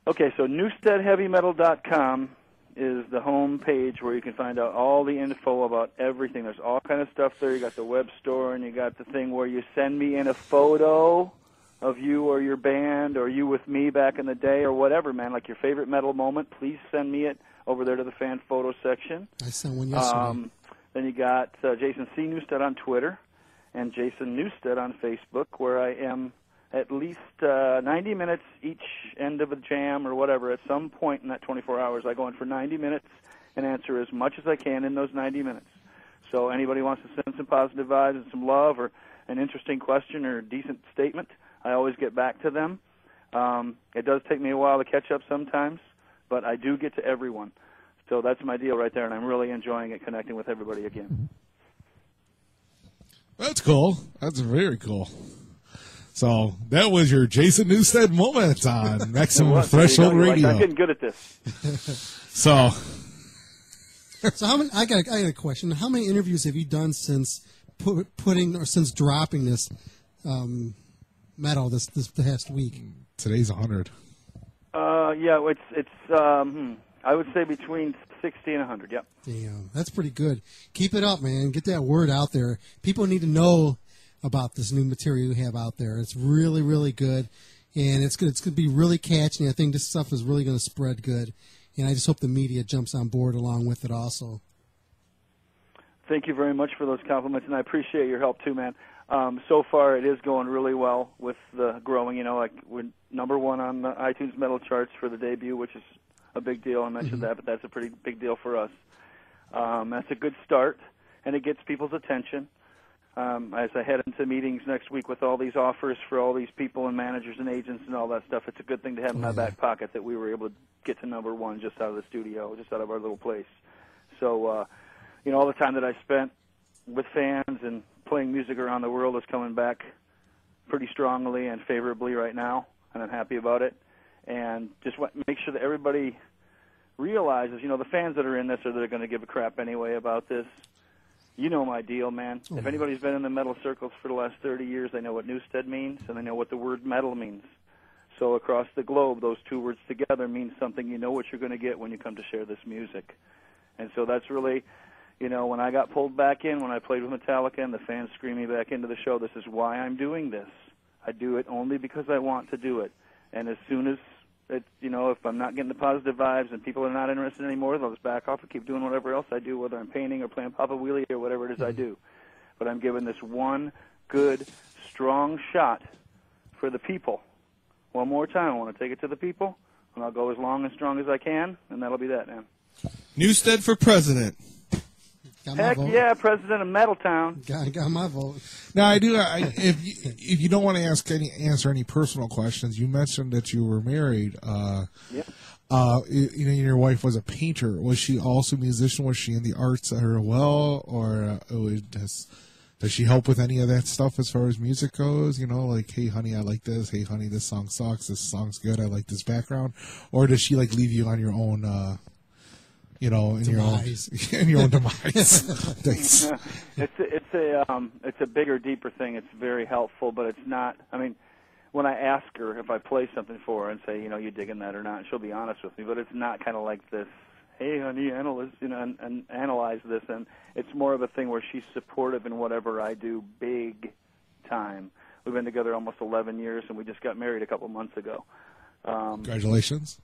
Okay, so newstedheavymetal.com is the home page where you can find out all the info about everything. There's all kind of stuff there. You got the web store and you got the thing where you send me in a photo of you or your band or you with me back in the day or whatever, man, like your favorite metal moment. Please send me it over there to the fan photo section. I sent one yesterday. Then you got Jason C. Newsted on Twitter and Jason Newsted on Facebook, where I am at least 90 minutes each end of a jam or whatever. At some point in that 24 hours, I go in for 90 minutes and answer as much as I can in those 90 minutes. So anybody wants to send some positive vibes and some love or an interesting question or a decent statement, I always get back to them. It does take me a while to catch up sometimes, but I do get to everyone. So that's my deal right there, and I'm really enjoying it, connecting with everybody again. That's cool. That's very cool. So that was your Jason Newsted moment on Maximum Well, there you Threshold go. You're like, Radio. I'm getting good at this. So So how many? I got a question. How many interviews have you done since since dropping this metal this past week? today's 100. Yeah, it's I would say between 60 and 100. Yep. Damn, that's pretty good. Keep it up, man. Get that word out there. People need to know about this new material you have out there. It's really, really good, and it's going to be really catchy. I think this stuff is really going to spread good, and I just hope the media jumps on board along with it also. Thank you very much for those compliments, and I appreciate your help too, man. So far, it is going really well with the growing. You know, like we're number one on the iTunes metal charts for the debut, which is a big deal. I mentioned that, but that's a pretty big deal for us. That's a good start, and it gets people's attention. As I head into meetings next week with all these offers for all these people and managers and agents and all that stuff, it's a good thing to have in my back pocket that we were able to get to number one just out of the studio, just out of our little place. So, you know, all the time that I spent with fans and playing music around the world is coming back pretty strongly and favorably right now, and I'm happy about it. And just make sure that everybody realize is, the fans that are in this are they're going to give a crap anyway about this. You know my deal, man. If anybody's been in the metal circles for the last 30 years, they know what Newsted means, and they know what the word metal means. So across the globe, those two words together mean something. You know what you're going to get when you come to share this music. And so that's really, when I got pulled back in, when I played with Metallica and the fans screamed me back into the show, this is why I'm doing this. I do it only because I want to do it. And as soon as, if I'm not getting the positive vibes and people are not interested anymore, they'll just back off and keep doing whatever else I do, whether I'm painting or playing Papa Wheelie or whatever it is I do. But I'm giving this one good, strong shot for the people. One more time, I want to take it to the people, and I'll go as long and strong as I can, and that'll be that, man. Newsted for president. Heck yeah, president of Metaltown. Got my vote. Now I do. If you don't want to answer any personal questions, you mentioned that you were married. Yeah. Your wife was a painter. Was she also a musician? Was she in the arts as well, or does she help with any of that stuff as far as music goes? Like, hey, honey, I like this. Hey, honey, this song sucks. This song's good. I like this background. Or does she leave you on your own? In your own demise. Thanks. It's a bigger, deeper thing. It's very helpful, but it's not. I mean, when I ask her if I play something for her and say, you digging that or not, and she'll be honest with me. But it's not kind of like this. Hey, honey, analyze this, and it's more of a thing where she's supportive in whatever I do, big time. We've been together almost 11 years, and we just got married a couple months ago. Congratulations.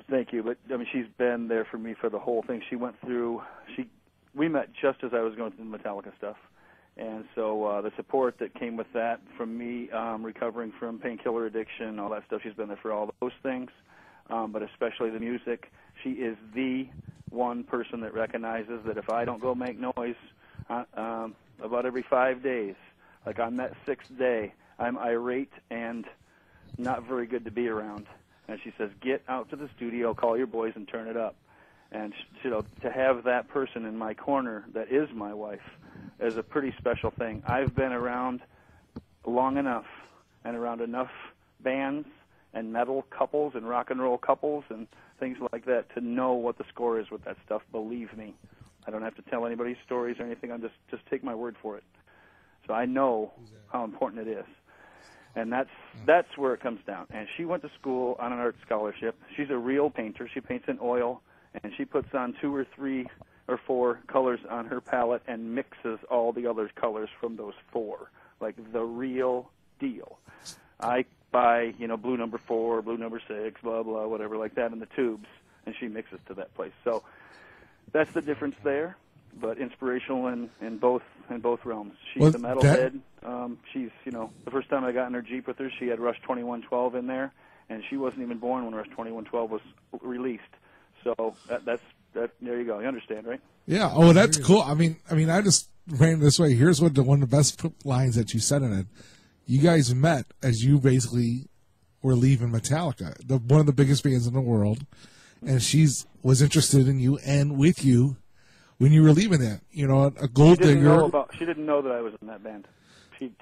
Thank you, but she's been there for me for the whole thing. She went through. We met just as I was going through the Metallica stuff, and so the support that came with that from me recovering from painkiller addiction, all that stuff. She's been there for all those things, but especially the music. She is the one person that recognizes that if I don't go make noise about every 5 days, like on that 6th day, I'm irate and not very good to be around. And she says, get out to the studio, call your boys, and turn it up. And, to have that person in my corner that is my wife is a pretty special thing. I've been around long enough and around enough bands and metal couples and rock and roll couples and things like that to know what the score is with that stuff. Believe me. I don't have to tell anybody stories or anything. I'm just take my word for it. So I know how important it is. And that's where it comes down. And she went to school on an art scholarship. She's a real painter. She paints in oil, and she puts on 2 or 3 or 4 colors on her palette and mixes all the other colors from those 4, like the real deal. I buy, blue number 4, blue number 6, blah, blah, whatever like that in the tubes, and she mixes to that place. So that's the difference there, but inspirational in both realms. She's a metalhead. She's, the first time I got in her Jeep with her, she had Rush 2112 in there, and she wasn't even born when Rush 2112 was released. So that's there you go. You understand, right? Yeah. Oh, that's cool. I mean, I just ran this way. Here's one of the best lines that you said in it. You guys met as you basically were leaving Metallica, one of the biggest bands in the world, and was interested in you and with you when you were leaving that. A gold digger. She didn't know that I was in that band.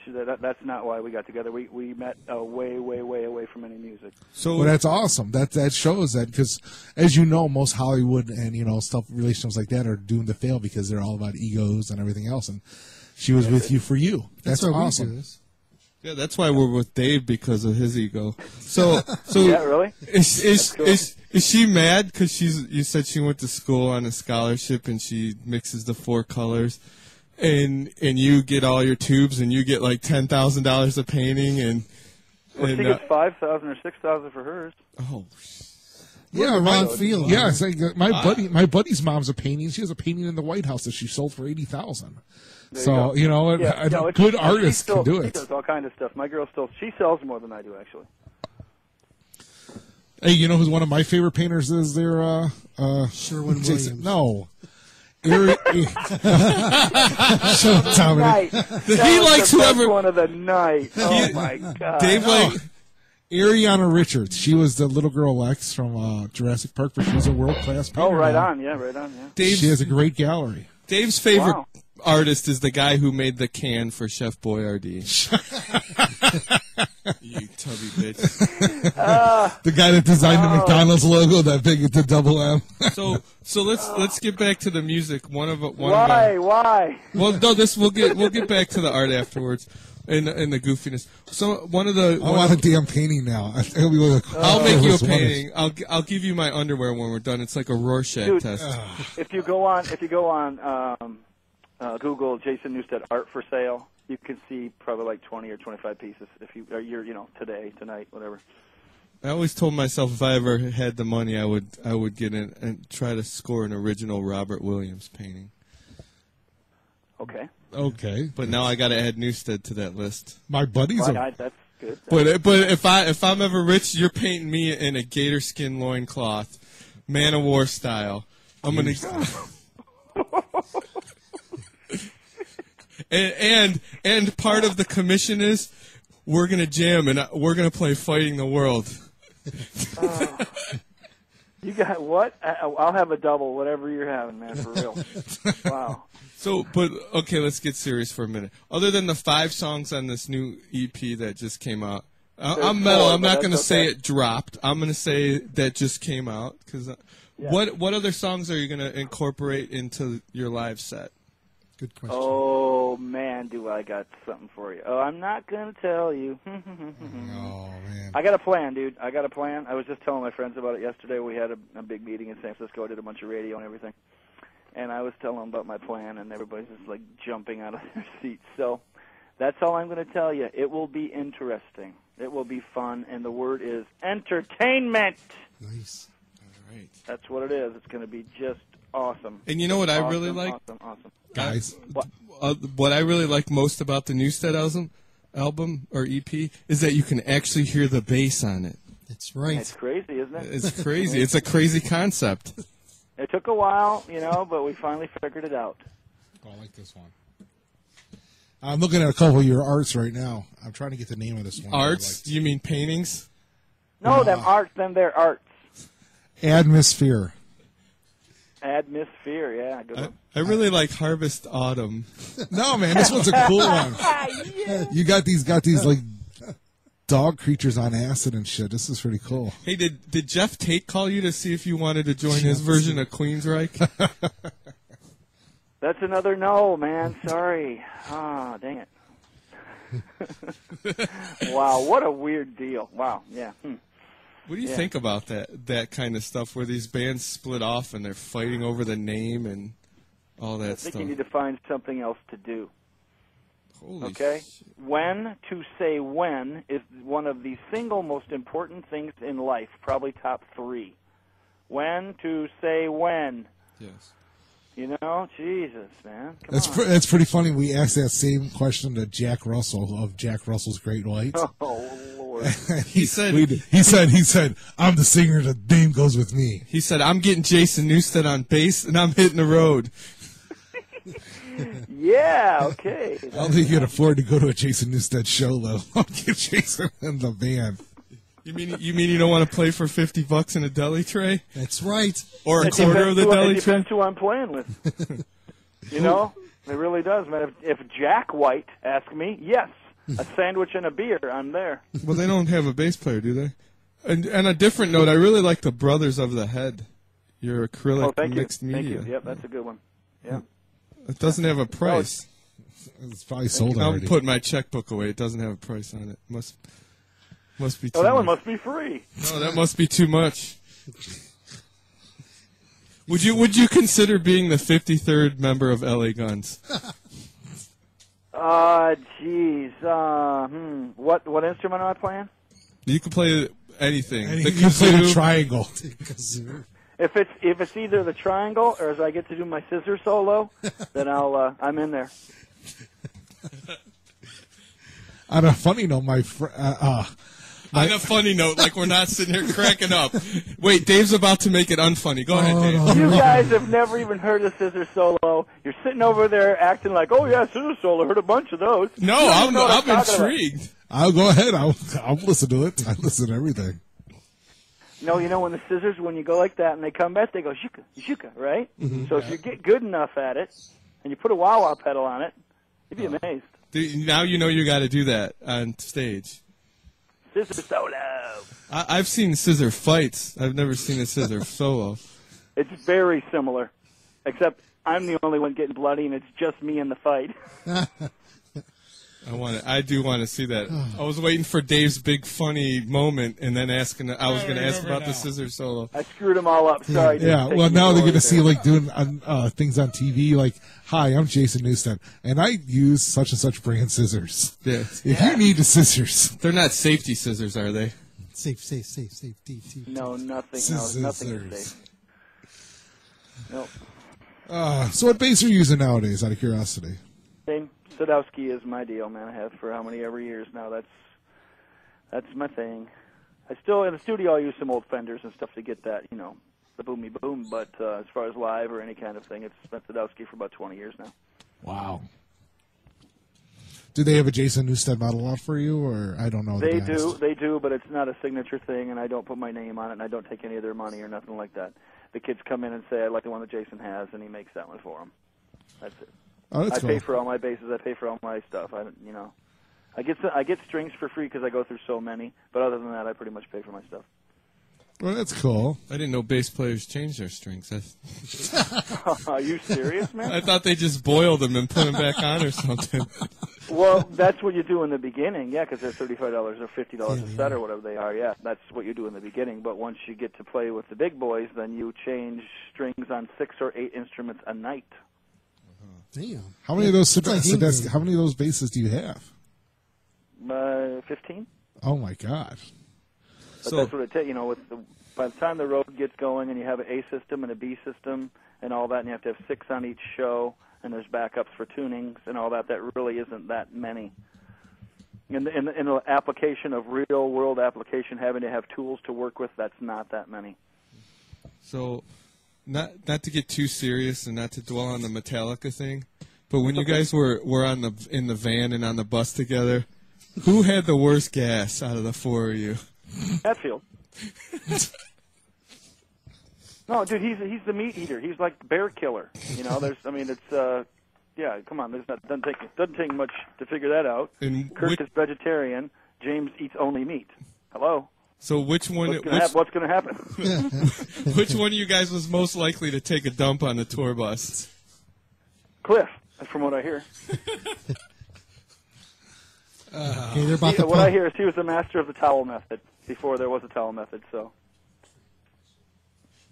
That's not why we got together. We met way, way, way away from any music. So that's awesome. That shows that, because, as you know, most Hollywood and stuff, relationships like that are doomed to fail because they're all about egos and everything else. And she was with you for you. That's awesome. Yeah, that's why we're with Dave, because of his ego. So yeah, really? Is she mad because you said she went to school on a scholarship and she mixes the 4 colors? And you get all your tubes, and you get like $10,000 of painting, and she gets $5,000 or $6,000 for hers. Oh, yeah, Ron Field. Yeah, it's like my buddy's mom's a painting. She has a painting in the White House that she sold for $80,000. So good artists can do it. She does all kinds of stuff. My girl she sells more than I do, actually. Hey, you know who's one of my favorite painters is there? Sherwin Jason. Williams. No. He likes whoever. One of the night. Oh my God. Dave Ariana Richards. She was the little girl Lex from Jurassic Park, but she's a world-class painter. Oh, right now. on. Yeah, right on. Yeah. She has a great gallery. Dave's favorite artist is the guy who made the can for Chef Boyardee. You tubby bitch. The guy that designed the McDonald's logo, that big, the double M. So let's get back to the music. Why? Well, no, we'll get back to the art afterwards, and the goofiness. So I want a damn painting now. I'll make you a painting. I'll give you my underwear when we're done. It's like a Rorschach test. If you go on Google Jason Newsted art for sale, you can see probably like 20 or 25 pieces. If you're today, tonight, whatever. I always told myself if I ever had the money, I would get in and try to score an original Robert Williams painting. Okay. But now I got to add Newsted to that list. My buddies are. That's good. But if I'm ever rich, you're painting me in a gator skin loincloth, Man of War style. I'm gonna. and part of the commission is we're gonna jam and we're gonna play Fighting the World. You got what? I'll have a double, whatever you're having, man, for real. Wow. Okay, let's get serious for a minute. Other than the 5 songs on this new EP that just came out, I'm metal. I'm not going to say it dropped. I'm going to say that just came out. Cause, what other songs are you going to incorporate into your live set? Good question. Oh, man, do I got something for you. Oh, I'm not going to tell you. Oh, man. I got a plan, dude. I got a plan. I was just telling my friends about it yesterday. We had a big meeting in San Francisco. I did a bunch of radio and everything. And I was telling them about my plan, and everybody's just, like, jumping out of their seats. So that's all I'm going to tell you. It will be interesting. It will be fun, and the word is entertainment. Nice. All right. That's what it is. It's going to be just awesome. And you know what I really like? Awesome. Guys. What I really like most about the Newsted album or EP is that you can actually hear the bass on it. That's right. It's crazy, isn't it? It's crazy. It's a crazy concept. It took a while, but we finally figured it out. Oh, I like this one. I'm looking at a couple of your arts right now. I'm trying to get the name of this one. Arts? Do you mean paintings? No, them they're arts. Atmosphere. Atmosphere, yeah. Good one. I really like Harvest Autumn. No, man, this one's a cool one. Yeah. You got these like dog creatures on acid and shit. This is pretty cool. Hey, did Jeff Tate call you to see if you wanted to join his version of Queensryche? That's another no, man. Sorry. Ah, dang it. Wow, what a weird deal. Wow, yeah. What do you think about that kind of stuff where these bands split off and they're fighting over the name and all that stuff? I think you need to find something else to do. Holy okay? shit. To say when is one of the single most important things in life, probably top 3. When to say when. Yes. Jesus, man. That's pretty funny. We asked that same question to Jack Russell of Jack Russell's Great White. Oh, Lord. he said, I'm the singer. The name goes with me. He said, I'm getting Jason Newsted on bass and I'm hitting the road. Yeah, okay. I don't think you can afford to go to a Jason Newsted show, though. I'll get Jason in the band. You mean you don't want to play for $50 in a deli tray? That's right. Or a quarter of the deli tray? It depends who I'm playing with. It really does, man. If Jack White asked me, yes, a sandwich and a beer, I'm there. Well, they don't have a bass player, do they? And on a different note, I really like the Brothers of the Head. Your acrylic mixed media. Thank you. Yep, that's a good one. Yeah. It doesn't have a price. It's probably sold already. I'm putting my checkbook away. It doesn't have a price on it. Must be too that much. one must be free. No, that must be too much. Would you consider being the 53rd member of LA Guns? Geez. What instrument am I playing? You can play anything. You can play the triangle. If it's either the triangle or as I get to do my scissor solo, then I'm in there. On a funny note, on a funny note, like we're not sitting here cracking up. Wait, Dave's about to make it unfunny. Go ahead, Dave. You guys have never even heard of scissor solo. You're sitting over there acting like, oh yeah, scissor solo. Heard a bunch of those. No, I'm intrigued. I'll go ahead. I'll listen to it. I listen to everything. No, when the scissors, when you go like that and they come back, they go shuka, shuka, right? Mm-hmm. So if you get good enough at it and you put a wah-wah pedal on it, you'd be amazed. Now you got to do that on stage. Scissor solo. I've seen scissor fights. I've never seen a scissor solo. It's very similar, except I'm the only one getting bloody, and it's just me in the fight. I do want to see that. I was waiting for Dave's big funny moment, and then I was going to ask about the scissors solo. I screwed them all up. Sorry. Yeah. Well, now they're going to see like doing things on TV. Like, hi, I'm Jason Newsted, and I use such and such brand scissors. Yeah. If you need the scissors, they're not safety scissors, are they? Safe. No, nothing. No, nothing is safe. Nope. So what bass are you using nowadays, out of curiosity? Same. Sadowski is my deal, man. I have for how many ever years now. That's my thing. I still in the studio I use some old Fenders and stuff to get that, the boomy boom. But as far as live or any kind of thing, it's been Sadowski for about 20 years now. Wow. Do they have a Jason Newsted model out for you, or I don't know? They do, but it's not a signature thing, and I don't put my name on it, and I don't take any of their money or nothing like that. The kids come in and say, I like the one that Jason has, and he makes that one for them. That's it. Oh, that's cool. I pay for all my basses. I pay for all my stuff. I get strings for free because I go through so many. But other than that, I pretty much pay for my stuff. Well, that's cool. I didn't know bass players change their strings. Are you serious, man? I thought they just boiled them and put them back on or something. Well, that's what you do in the beginning, yeah, because they're $35 or $50 a set or whatever they are. Yeah, that's what you do in the beginning. But once you get to play with the big boys, then you change strings on 6 or 8 instruments a night. Damn. How many of those how many of those basses do you have? 15. Oh my God. But that's what it takes. By the time the road gets going and you have an A system and a B system and all that, and you have to have 6 on each show, and there's backups for tunings and all that, that really isn't that many. In the application of real world application, having to have tools to work with, that's not that many. So, not to get too serious and not to dwell on the Metallica thing, but when you guys were in the van and on the bus together, who had the worst gas out of the 4 of you? Hatfield. No, dude, he's the meat eater. He's like the bear killer. Come on, doesn't take much to figure that out. And Kirk is vegetarian. James eats only meat. Hello. So what's going to happen? Which one of you guys was most likely to take a dump on the tour bus? Cliff, from what I hear. What I hear is he was the master of the towel method before there was a towel method. So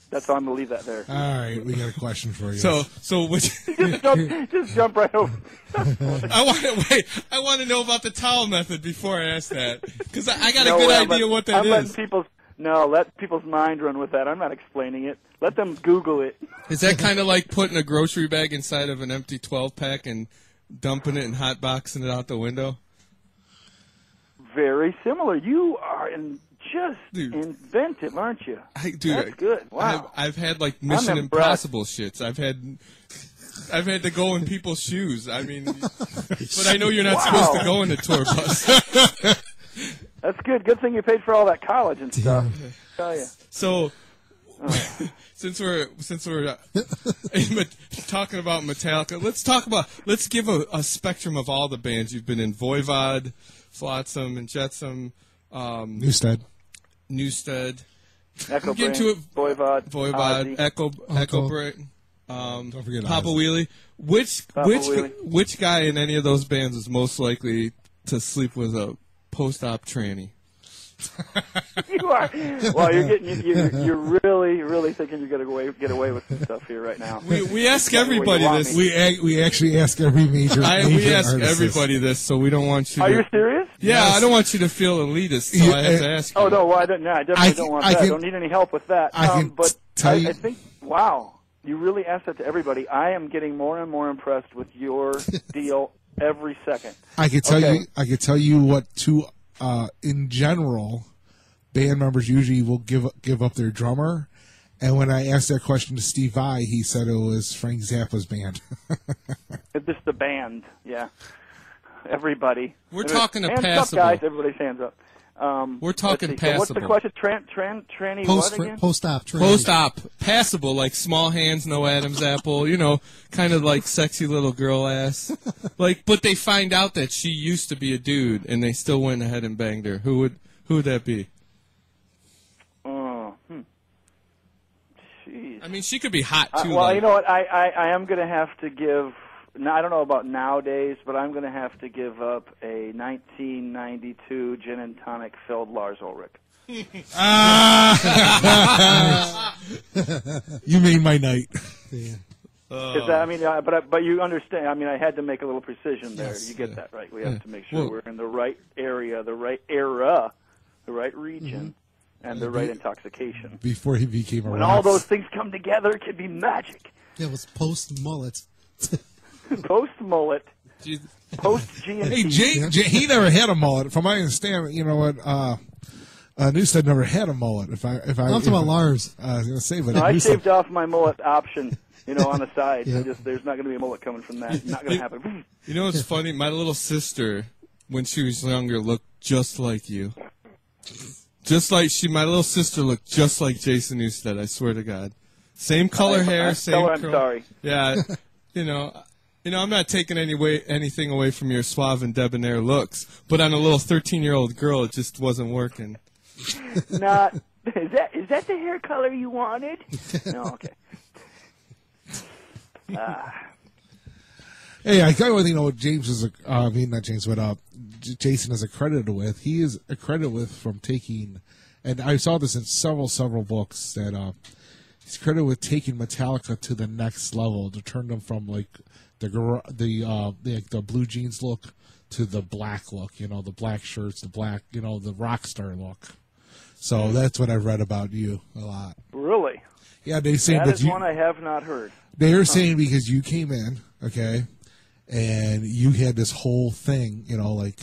that's how I'm gonna leave that there. All right, we got a question for you. So which? just jump right over. I want to know about the towel method before I ask that, because I got a good idea what that is. Let people's mind run with that. I'm not explaining it. Let them Google it. Is that kind of like putting a grocery bag inside of an empty 12-pack and dumping it and hotboxing it out the window? Very similar. You are inventive, aren't you? That's good. Wow. I've had like Mission Impossible shits. I've had to go in people's shoes. I mean, but I know you're not supposed to go in the tour bus. That's good. Good thing you paid for all that college and stuff. I tell you. So, since we're talking about Metallica, let's give a spectrum of all the bands you've been in: Voivod, Flotsam and Jetsam, Newsted, Echo Get into it. Voivod, Echo Brain, don't forget Papa Ozzy. Wheelie. Which guy in any of those bands is most likely to sleep with a post-op tranny? You are. Well, you're really thinking you're going to get away with some stuff here right now. We ask everybody this. We actually ask every major. We ask everybody this, so we don't want you. Are you serious? Yeah, yes. I don't want you to feel elitist, so I have to ask you. Oh no, I definitely don't want that. I don't need any help with that. I think. Wow, you really asked that to everybody. I am getting more and more impressed with your deal every second. I could tell you what two. In general, band members usually will give up their drummer. And when I asked that question to Steve Vai, he said it was Frank Zappa's band. It's just the band, yeah. Everybody. We're talking to hands passable. Up, guys. Everybody's hands up. We're talking passable. So what's the question? Tranny what again? Post-op. Post-op. Passable, like small hands, no Adam's apple, kind of like sexy little girl ass. But they find out that she used to be a dude, and they still went ahead and banged her. Who would that be? Jeez. I mean, she could be hot too. Well, you know what? I am going to have to give. I don't know about nowadays, but I'm going to have to give up a 1992 gin and tonic filled Lars Ulrich. You made my night. Yeah. But you understand. I mean, I had to make a little precision there. Yes, You get yeah. that right. We have to make sure we're in the right area, the right era, the right region, and the right intoxication. Before he became a When rock. all those things come together, it can be magic. Yeah, it was post mullet. Post mullet, post GNT. Hey, he never had a mullet. From my understanding, you know what? Newsted never had a mullet. I'm talking about Lars. I was going to say, but I shaved off my mullet option, on the side. Yeah. There's not going to be a mullet coming from that. Not going to happen. You know what's funny? My little sister, when she was younger, looked just like you. My little sister looked just like Jason Newsted. I swear to God. Same color hair, same. Tell her I'm sorry. Yeah, I'm not taking anything away from your suave and debonair looks, but on a little 13-year-old girl, it just wasn't working. Is that the hair color you wanted? No, okay. Hey, I got one thing. What James is, not James, but Jason is accredited with. He is accredited with from taking, and I saw this in several books that he's credited with taking Metallica to the next level to turn them from like the blue jeans look to the black look. The black shirts, the black, the rock star look. So that's what I read about you a lot. Really? Yeah, they say that is one I have not heard. They're saying because you came in, okay, and you had this whole thing, like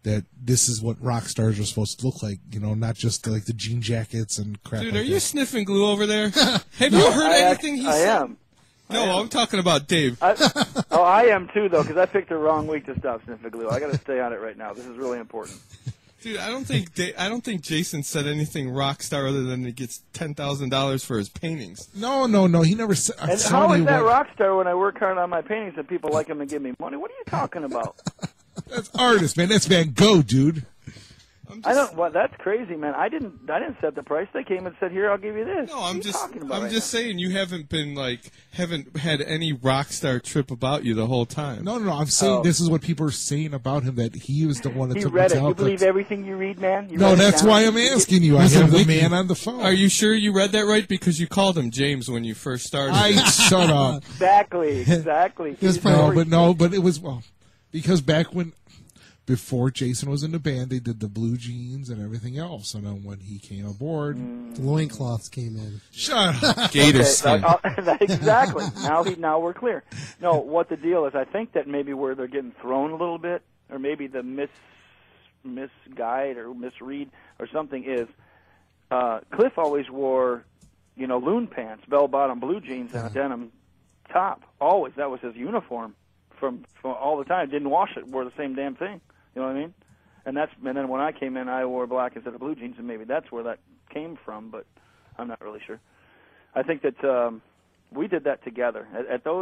that this is what rock stars are supposed to look like, not just like the jean jackets and crap. Dude, like are you that. sniffing glue over there? Have you heard anything he said? I am. No, I'm talking about Dave. I am too, though, because I picked the wrong week to stop sniffing glue. I got to stay on it right now. This is really important. Dude, I don't think Jason said anything rock star other than he gets $10,000 for his paintings. No, he never said. And how is that rock star when I work hard on my paintings and people like them and give me money? What are you talking about? That's artist, man. That's Van Gogh, dude. That's crazy, man. I didn't set the price. They came and said, "Here, I'll give you this." No, I'm just saying you haven't had any rock star trip about you the whole time. No. I'm saying this is what people are saying about him, that he was the one that he took read Metallica. it. You believe everything you read, man? No, that's why I'm asking you. I have the man on the phone. Are you sure you read that right? Because you called him James when you first started. Shut up. Exactly. But it was because before Jason was in the band, they did the blue jeans and everything else. And then when he came aboard, the loincloths came in. Shut up. Gator skin. Exactly. Now we're clear. No, what the deal is, I think that maybe where they're getting thrown a little bit, or maybe the misguide or misread or something is, Cliff always wore, loon pants, bell-bottom blue jeans, and a denim top. Always. That was his uniform from all the time. Didn't wash it. Wore the same damn thing. You know what I mean? And then when I came in, I wore black instead of blue jeans, and maybe that's where that came from, but I'm not really sure. I think that we did that together.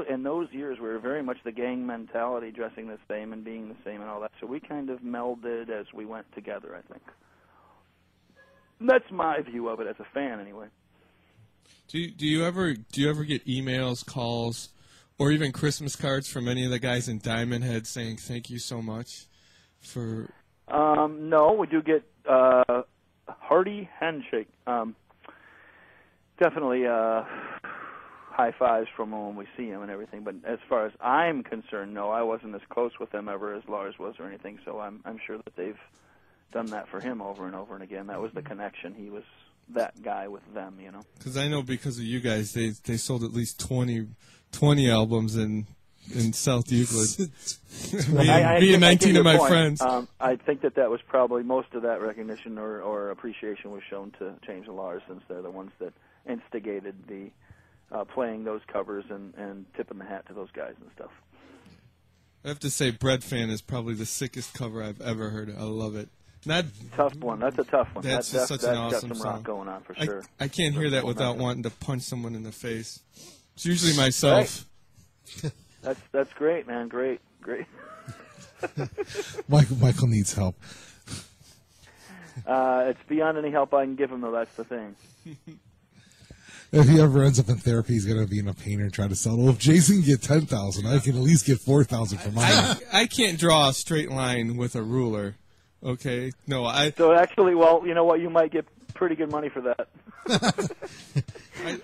In those years, we were very much the gang mentality, dressing the same and being the same and all that. So we kind of melded as we went together, I think. And that's my view of it as a fan, anyway. Do you ever get emails, calls, or even Christmas cards from any of the guys in Diamond Head saying thank you so much for? No, we do get hearty handshake. Definitely high fives from them when we see them and everything. But as far as I'm concerned, no, I wasn't as close with them ever as Lars was or anything. So I'm sure that they've done that for him over and over and again. That was the connection. He was that guy with them, Because I know because of you guys, they sold at least 20 albums in South Euclid. Me and 19 of my friends. I think that was probably most of that recognition or appreciation was shown to James and Lars, since they're the ones that instigated the playing those covers and tipping the hat to those guys and stuff. I have to say, Bread Fan is probably the sickest cover I've ever heard. I love it. Tough one. That's a tough one. That's such an awesome got some song. Rock going on for sure. I can't hear that without wanting to punch someone in the face. It's usually myself. Right. That's great, man. Great. Michael needs help. It's beyond any help I can give him, though. That's the thing. If he ever ends up in therapy, he's gonna be in a painter and try to sell. Well, if Jason can get 10,000, I can at least get 4,000 for mine. I can't draw a straight line with a ruler. Okay, no, So actually, well, you know what? You might get pretty good money for that.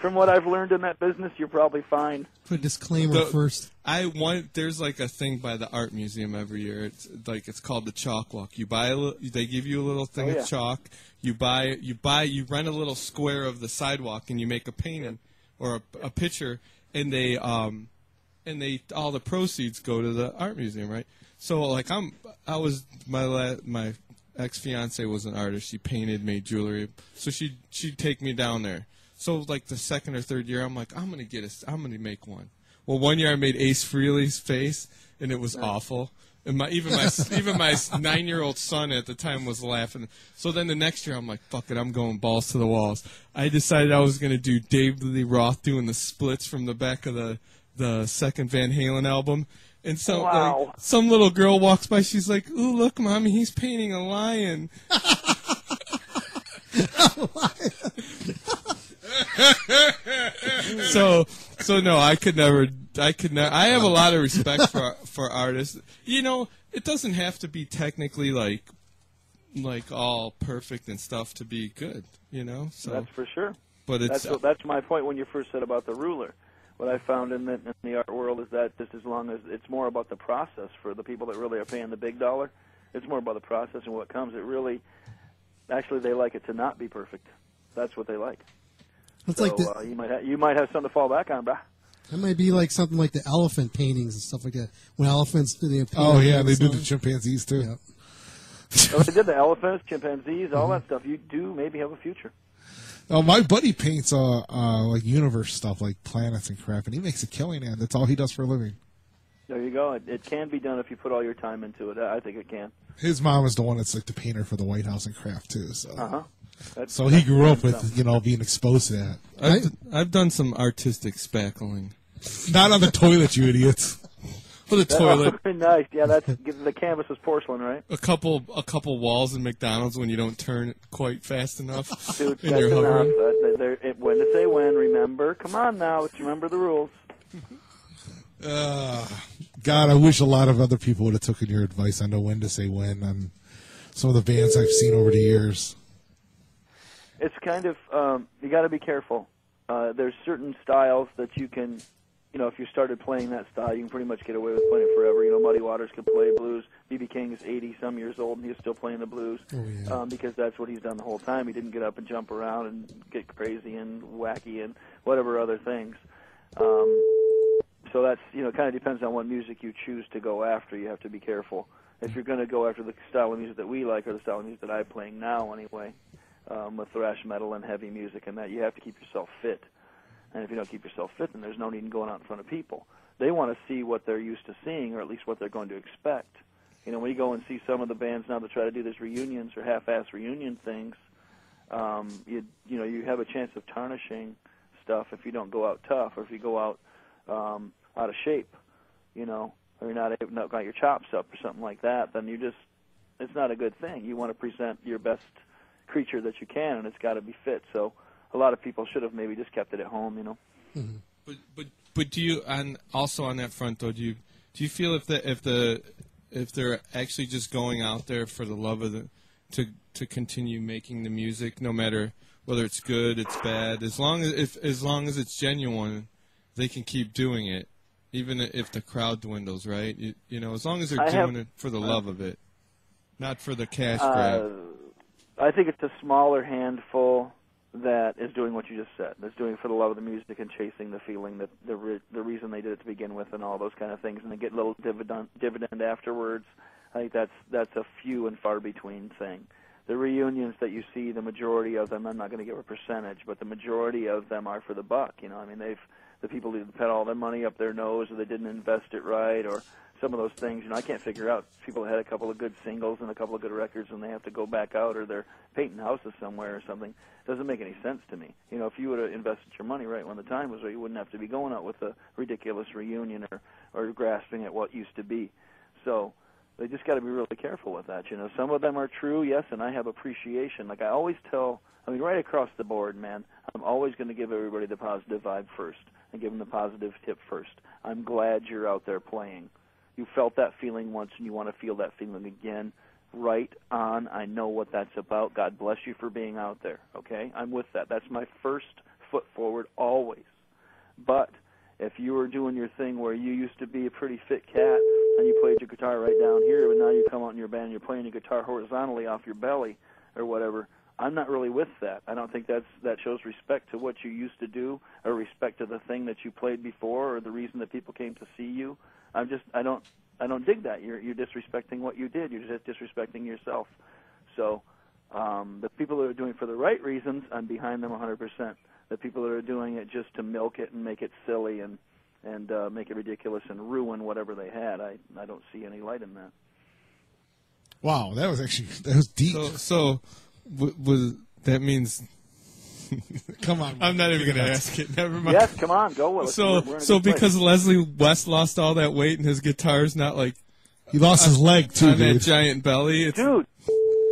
From what I've learned in that business, you're probably fine. Put a disclaimer first. There's like a thing by the art museum every year. It's called the chalk walk. You buy they give you a little thing of chalk. You rent a little square of the sidewalk and you make a painting or a picture, and they all the proceeds go to the art museum, right? So like my ex-fiance was an artist. She painted, made jewelry. So she'd take me down there. So like the second or third year, I'm like, I'm gonna make one. Well, one year I made Ace Frehley's face, and it was awful. And even my 9-year-old son at the time was laughing. So then the next year, I'm like, fuck it, I'm going balls to the walls. I decided I was gonna do David Lee Roth doing the splits from the back of the second Van Halen album. And so like, some little girl walks by. She's like, "Ooh, look, Mommy, he's painting a lion." So no, I could never. I have a lot of respect for artists. You know, it doesn't have to be technically like all perfect and stuff to be good. You know, so that's for sure. But that's my point when you first said about the ruler. What I found in the art world is that just as long as it's more about the process for the people that really are paying the big dollar, it's more about the process and what comes. It really, actually, they like it to not be perfect. That's what they like. It's so like you might have something to fall back on, brah. That might be like something like the elephant paintings and stuff like that. When elephants do the they do the chimpanzees too. Yeah. So they did the elephants, chimpanzees, all that stuff. You do maybe have a future. Oh, my buddy paints like universe stuff, like planets and crap, and he makes a killing, and that's all he does for a living. There you go. It can be done if you put all your time into it. I think it can. His mom is the one that's like the painter for the White House and crap too. So, so he grew up with being exposed to that. I've done some artistic spackling. Not on the toilet, you idiots. Well, the toilet. Nice. Yeah, the canvas is porcelain, right? A couple walls in McDonald's when you don't turn it quite fast enough. Dude, and you're hovering. When to say when, remember. Come on now, let's remember the rules. God, I wish a lot of other people would have taken your advice on when to say when on some of the bands I've seen over the years. It's kind of, you got to be careful. There's certain styles that you can... You know, if you started playing that style, you can pretty much get away with playing it forever. You know, Muddy Waters could play blues. B.B. King is 80-some years old, and he's still playing the blues because that's what he's done the whole time. He didn't get up and jump around and get crazy and wacky and whatever other things. So that's, you know, it kind of depends on what music you choose to go after. You have to be careful. If you're going to go after the style of music that we like or the style of music that I'm playing now anyway, with thrash metal and heavy music and that, you have to keep yourself fit. And if you don't keep yourself fit, then there's no need in going out in front of people. They want to see what they're used to seeing, or at least what they're going to expect. You know, when you go and see some of the bands now that try to do these reunions or half-ass reunion things, you have a chance of tarnishing stuff if you don't go out tough, or if you go out out of shape, you know, or you're not got your chops up or something like that. Then it's not a good thing. You want to present your best creature that you can, and it's got to be fit. So a lot of people should have maybe just kept it at home, you know. Mm-hmm. But do you, and also on that front though, do you feel if they're actually just going out there for the love of to continue making the music, no matter whether it's good, it's bad, as long as it's genuine, they can keep doing it, even if the crowd dwindles, right? You know, as long as they're doing it for the love of it, not for the cash grab. I think it's a smaller handful that is doing what you just said. That's doing it for the love of the music and chasing the feeling that the reason they did it to begin with and all those kind of things, and they get a little dividend afterwards. I think that's a few and far between thing. The reunions that you see, the majority of them, I'm not going to give a percentage, but the majority of them are for the buck. You know, I mean, the people either put all their money up their nose, or they didn't invest it right, or some of those things. You know, I can't figure out people that had a couple of good singles and a couple of good records, and they have to go back out, or they're painting houses somewhere or something. It doesn't make any sense to me. You know, if you would have invested your money right when the time was right, you wouldn't have to be going out with a ridiculous reunion or grasping at what used to be. So they just got to be really careful with that. You know, some of them are true, yes, and I have appreciation. Like I always tell, I mean, right across the board, man, I'm always going to give everybody the positive vibe first and give them the positive tip first. I'm glad you're out there playing. You felt that feeling once and you want to feel that feeling again. Right on. I know what that's about. God bless you for being out there, okay? I'm with that. That's my first foot forward always. But if you were doing your thing where you used to be a pretty fit cat and you played your guitar right down here, but now you come out in your band and you're playing your guitar horizontally off your belly or whatever, I'm not really with that. I don't think that shows respect to what you used to do or respect to the thing that you played before or the reason that people came to see you. I don't dig that. You're disrespecting what you did. You're just disrespecting yourself. So the people that are doing it for the right reasons, I'm behind them 100%. The people that are doing it just to milk it and make it silly and make it ridiculous and ruin whatever they had, I don't see any light in that. Wow, that was deep. So that means... Come on. I'm not even going to ask it. Never mind. Yes, come on, go with it. So because Leslie West lost all that weight and his guitar's not like... He lost his leg, too, on dude. that giant belly. Dude,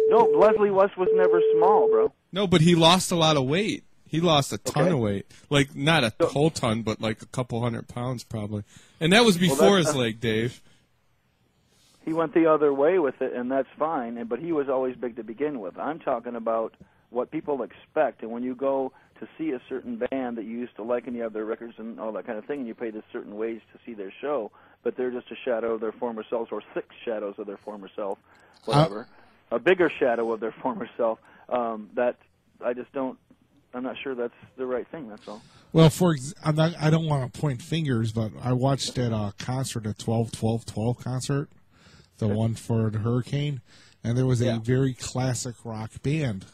no, Leslie West was never small, bro. No, but he lost a lot of weight. He lost a ton of weight. Like, not a whole ton, but like a couple 100 pounds probably. And that was before his leg, Dave. He went the other way with it, and that's fine, but he was always big to begin with. I'm talking about what people expect, and when you go to see a certain band that you used to like and you have their records and all that kind of thing, and you pay this certain wage to see their show, but they're just a shadow of their former selves, or 6 shadows of their former self, whatever, a bigger shadow of their former self, that I just don't, I'm not sure that's the right thing, that's all. Well, I don't want to point fingers, but I watched that concert, a 12-12-12 concert, the one for the Hurricane, and there was a very classic rock band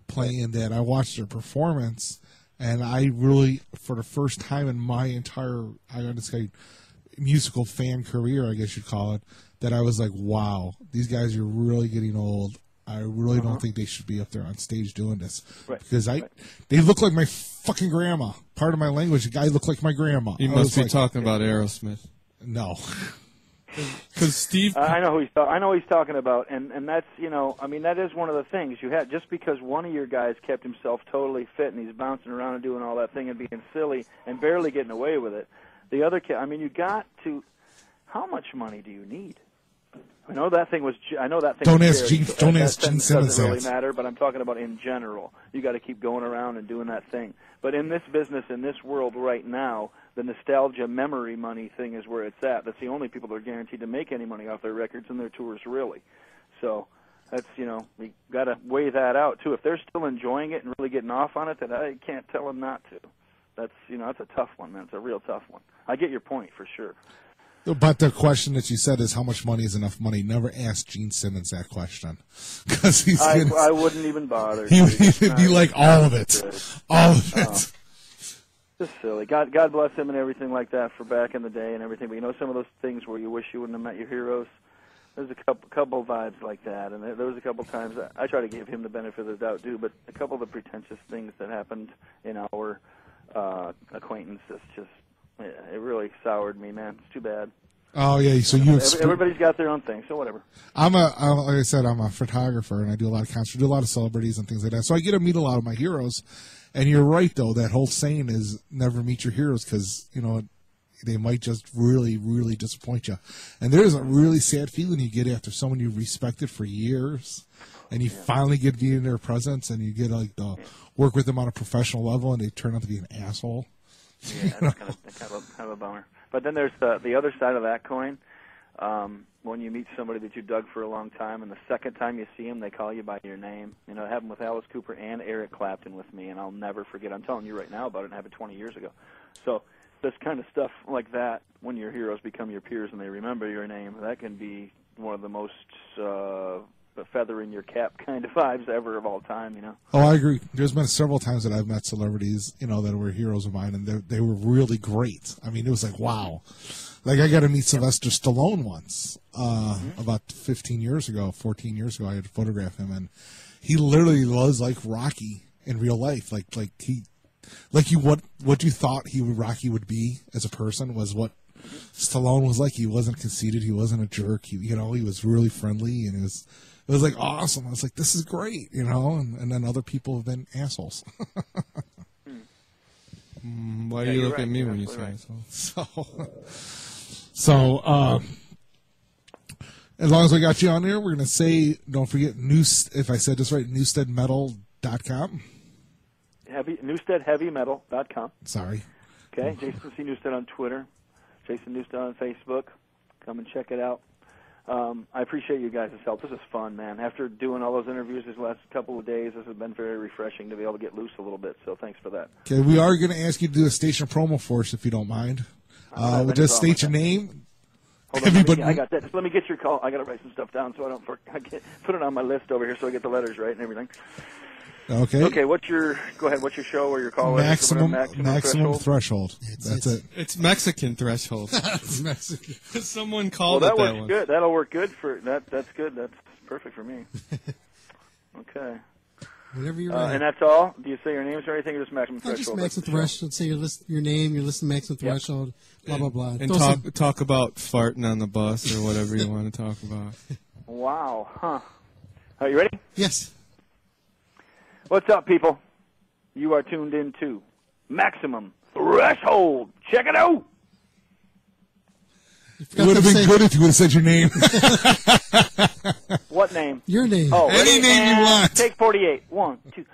playing that. I watched their performance, and I really, for the first time in my entire, I gotta say, musical fan career, I guess you'd call it, that I was like, wow, these guys are really getting old. I really don't think they should be up there on stage doing this. Right. Because they look like my fucking grandma. Part of my language, the guy looked like my grandma. You must be talking about Aerosmith. No. Because Steve, I know who he's talking about, and that's, I mean, that is one of the things you had. Just because one of your guys kept himself totally fit and he's bouncing around and doing all that thing and being silly and barely getting away with it, the other kid, I mean, you got to. How much money do you need? I know that thing was. Don't ask Gene Simmons. Doesn't really matter, but I'm talking about in general. You got to keep going around and doing that thing. But in this business, in this world right now, the nostalgia memory money thing is where it's at. That's the only people that are guaranteed to make any money off their records and their tours, really. So that's, we got to weigh that out too. If they're still enjoying it and really getting off on it, then I can't tell them not to. That's, that's a tough one, man. It's a real tough one. I get your point for sure. But the question that you said is how much money is enough money. Never ask Gene Simmons that question. Because I wouldn't even bother. He'd be like, all of it. All of it. Just silly. God bless him and everything like that for back in the day and everything. But some of those things where you wish you wouldn't have met your heroes, there's a couple vibes like that. And there was a couple times I try to give him the benefit of the doubt too, but a couple of the pretentious things that happened in our acquaintance, it really soured me, man. It's too bad. Oh yeah, so everybody's got their own thing, so whatever. Like I said, I'm a photographer and I do a lot of concerts, do a lot of celebrities and things like that. So I get to meet a lot of my heroes. And you're right though, that whole saying is never meet your heroes because they might just really, really disappoint you. And there's a really sad feeling you get after someone you respected for years, and you finally get to be in their presence, and you get to work with them on a professional level, and they turn out to be an asshole. Yeah, that's kind of a bummer. But then there's the other side of that coin. When you meet somebody that you dug for a long time, and the second time you see them, they call you by your name. It happened with Alice Cooper and Eric Clapton with me, and I'll never forget. I'm telling you right now about it, and it happened 20 years ago. So this kind of stuff like that, when your heroes become your peers and they remember your name, that can be one of the most feather in your cap kind of vibes ever of all time, Oh, I agree. There's been several times that I've met celebrities, that were heroes of mine, and they were really great. I mean, it was like, wow. Like, I got to meet Sylvester Stallone once, about 14 years ago. I had to photograph him, and he literally was like Rocky in real life. What you thought Rocky would be as a person was what Stallone was like. He wasn't conceited. He wasn't a jerk. He was really friendly, and it was like awesome. I was like, this is great, and then other people have been assholes. Why do you look at me when you say right. So, as long as we got you on here, we're going to say, don't forget, if I said this right, newstedmetal.com. Newstedheavymetal.com. Sorry. Okay, Jason C. Newsted on Twitter, Jason Newsted on Facebook. Come and check it out. I appreciate you guys' help. This is fun, man. After doing all those interviews these last couple of days, this has been very refreshing to be able to get loose a little bit, so thanks for that. Okay, we are going to ask you to do a station promo for us if you don't mind. We'll just state your name. Hold on, I got that. Just let me get your call. I got to write some stuff down so I don't put it on my list over here so I get the letters right and everything. Okay. Okay, what's your show or your call? Maximum threshold. That's it. It's Mexican threshold. It's Mexican. Someone called it that works one. good. That'll work good for that. That's good. That's perfect for me. Okay. Whenever you're ready. And that's all? Do you say your names or anything, or just maximum threshold? Just maximum threshold. Say your name, your list, maximum threshold, blah, blah, blah. And talk about farting on the bus or whatever you want to talk about. Wow. Huh. Are you ready? Yes. What's up, people? You are tuned in to Maximum Threshold. Check it out. It would have been good if you would have said your name. What name? Your name. Oh, any name you want. Take 48. 1, 2.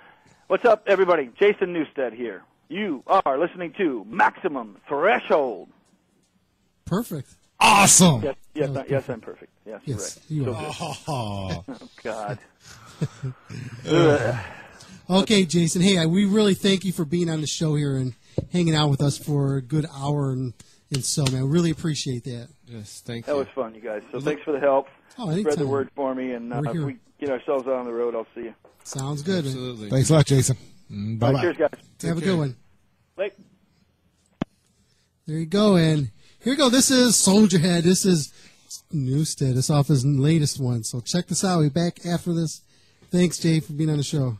What's up, everybody? Jason Newsted here. You are listening to Maximum Threshold. Perfect. Awesome. Yes, I'm perfect. Yes, Yes, you're you right. are. Oh. Oh, God. Okay, Jason. Hey, we really thank you for being on the show here and hanging out with us for a good hour and so, man. We really appreciate that. Yes, thank That you. was fun, you guys. So thanks for the help. Oh, Spread the anytime. word for me, and if here. we get ourselves out on the road, I'll see you. Sounds good. Man. Absolutely. Thanks a lot, Jason. All Bye-bye. right, cheers, guys. Have a good one. Late. There you go. And here you go. This is Soldier Head. This is Newsted. It's off his latest one. So check this out. We'll be back after this. Thanks, Jay, for being on the show.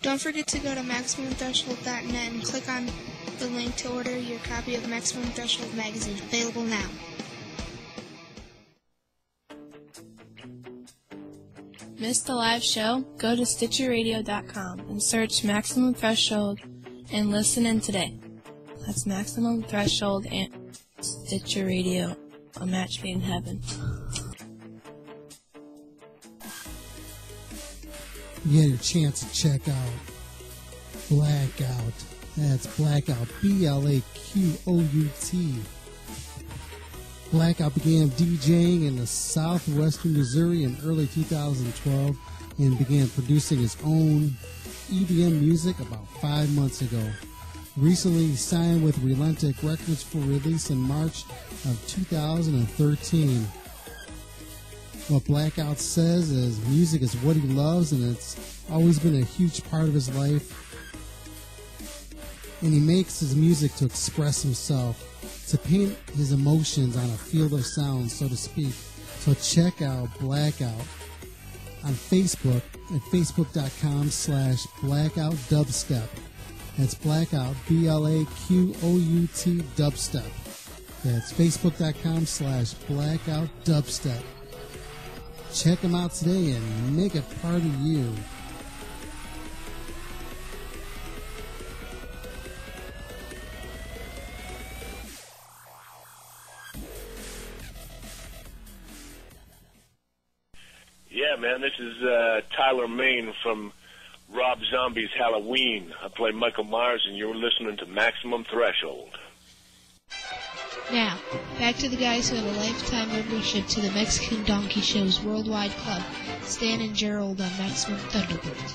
Don't forget to go to MaximumThreshold.net and click on the link to order your copy of Maximum Threshold magazine, available now. Missed the live show? Go to StitcherRadio.com and search Maximum Threshold and listen in today. That's Maximum Threshold and Stitcher Radio, a match made in heaven. You had your chance to check out Blackout. That's Blackout, B-L-A-Q-O-U-T. Blackout began DJing in the southwestern Missouri in early 2012 and began producing his own EDM music about 5 months ago. Recently he signed with Relentic Records for release in March of 2013. What Blackout says is music is what he loves, and it's always been a huge part of his life. And he makes his music to express himself, to paint his emotions on a field of sound, so to speak. So check out Blackout on Facebook at facebook.com/blackoutdubstep. That's Blackout, B-L-A-Q-O-U-T dubstep. That's facebook.com/blackoutdubstep. Check him out today and make it part of you. Yeah, man, this is Tyler Main from Rob Zombie's Halloween. I play Michael Myers, and you're listening to Maximum Threshold. Now, back to the guys who have a lifetime membership to the Mexican Donkey Show's Worldwide Club, Stan and Gerald on Maximum Thunderbird.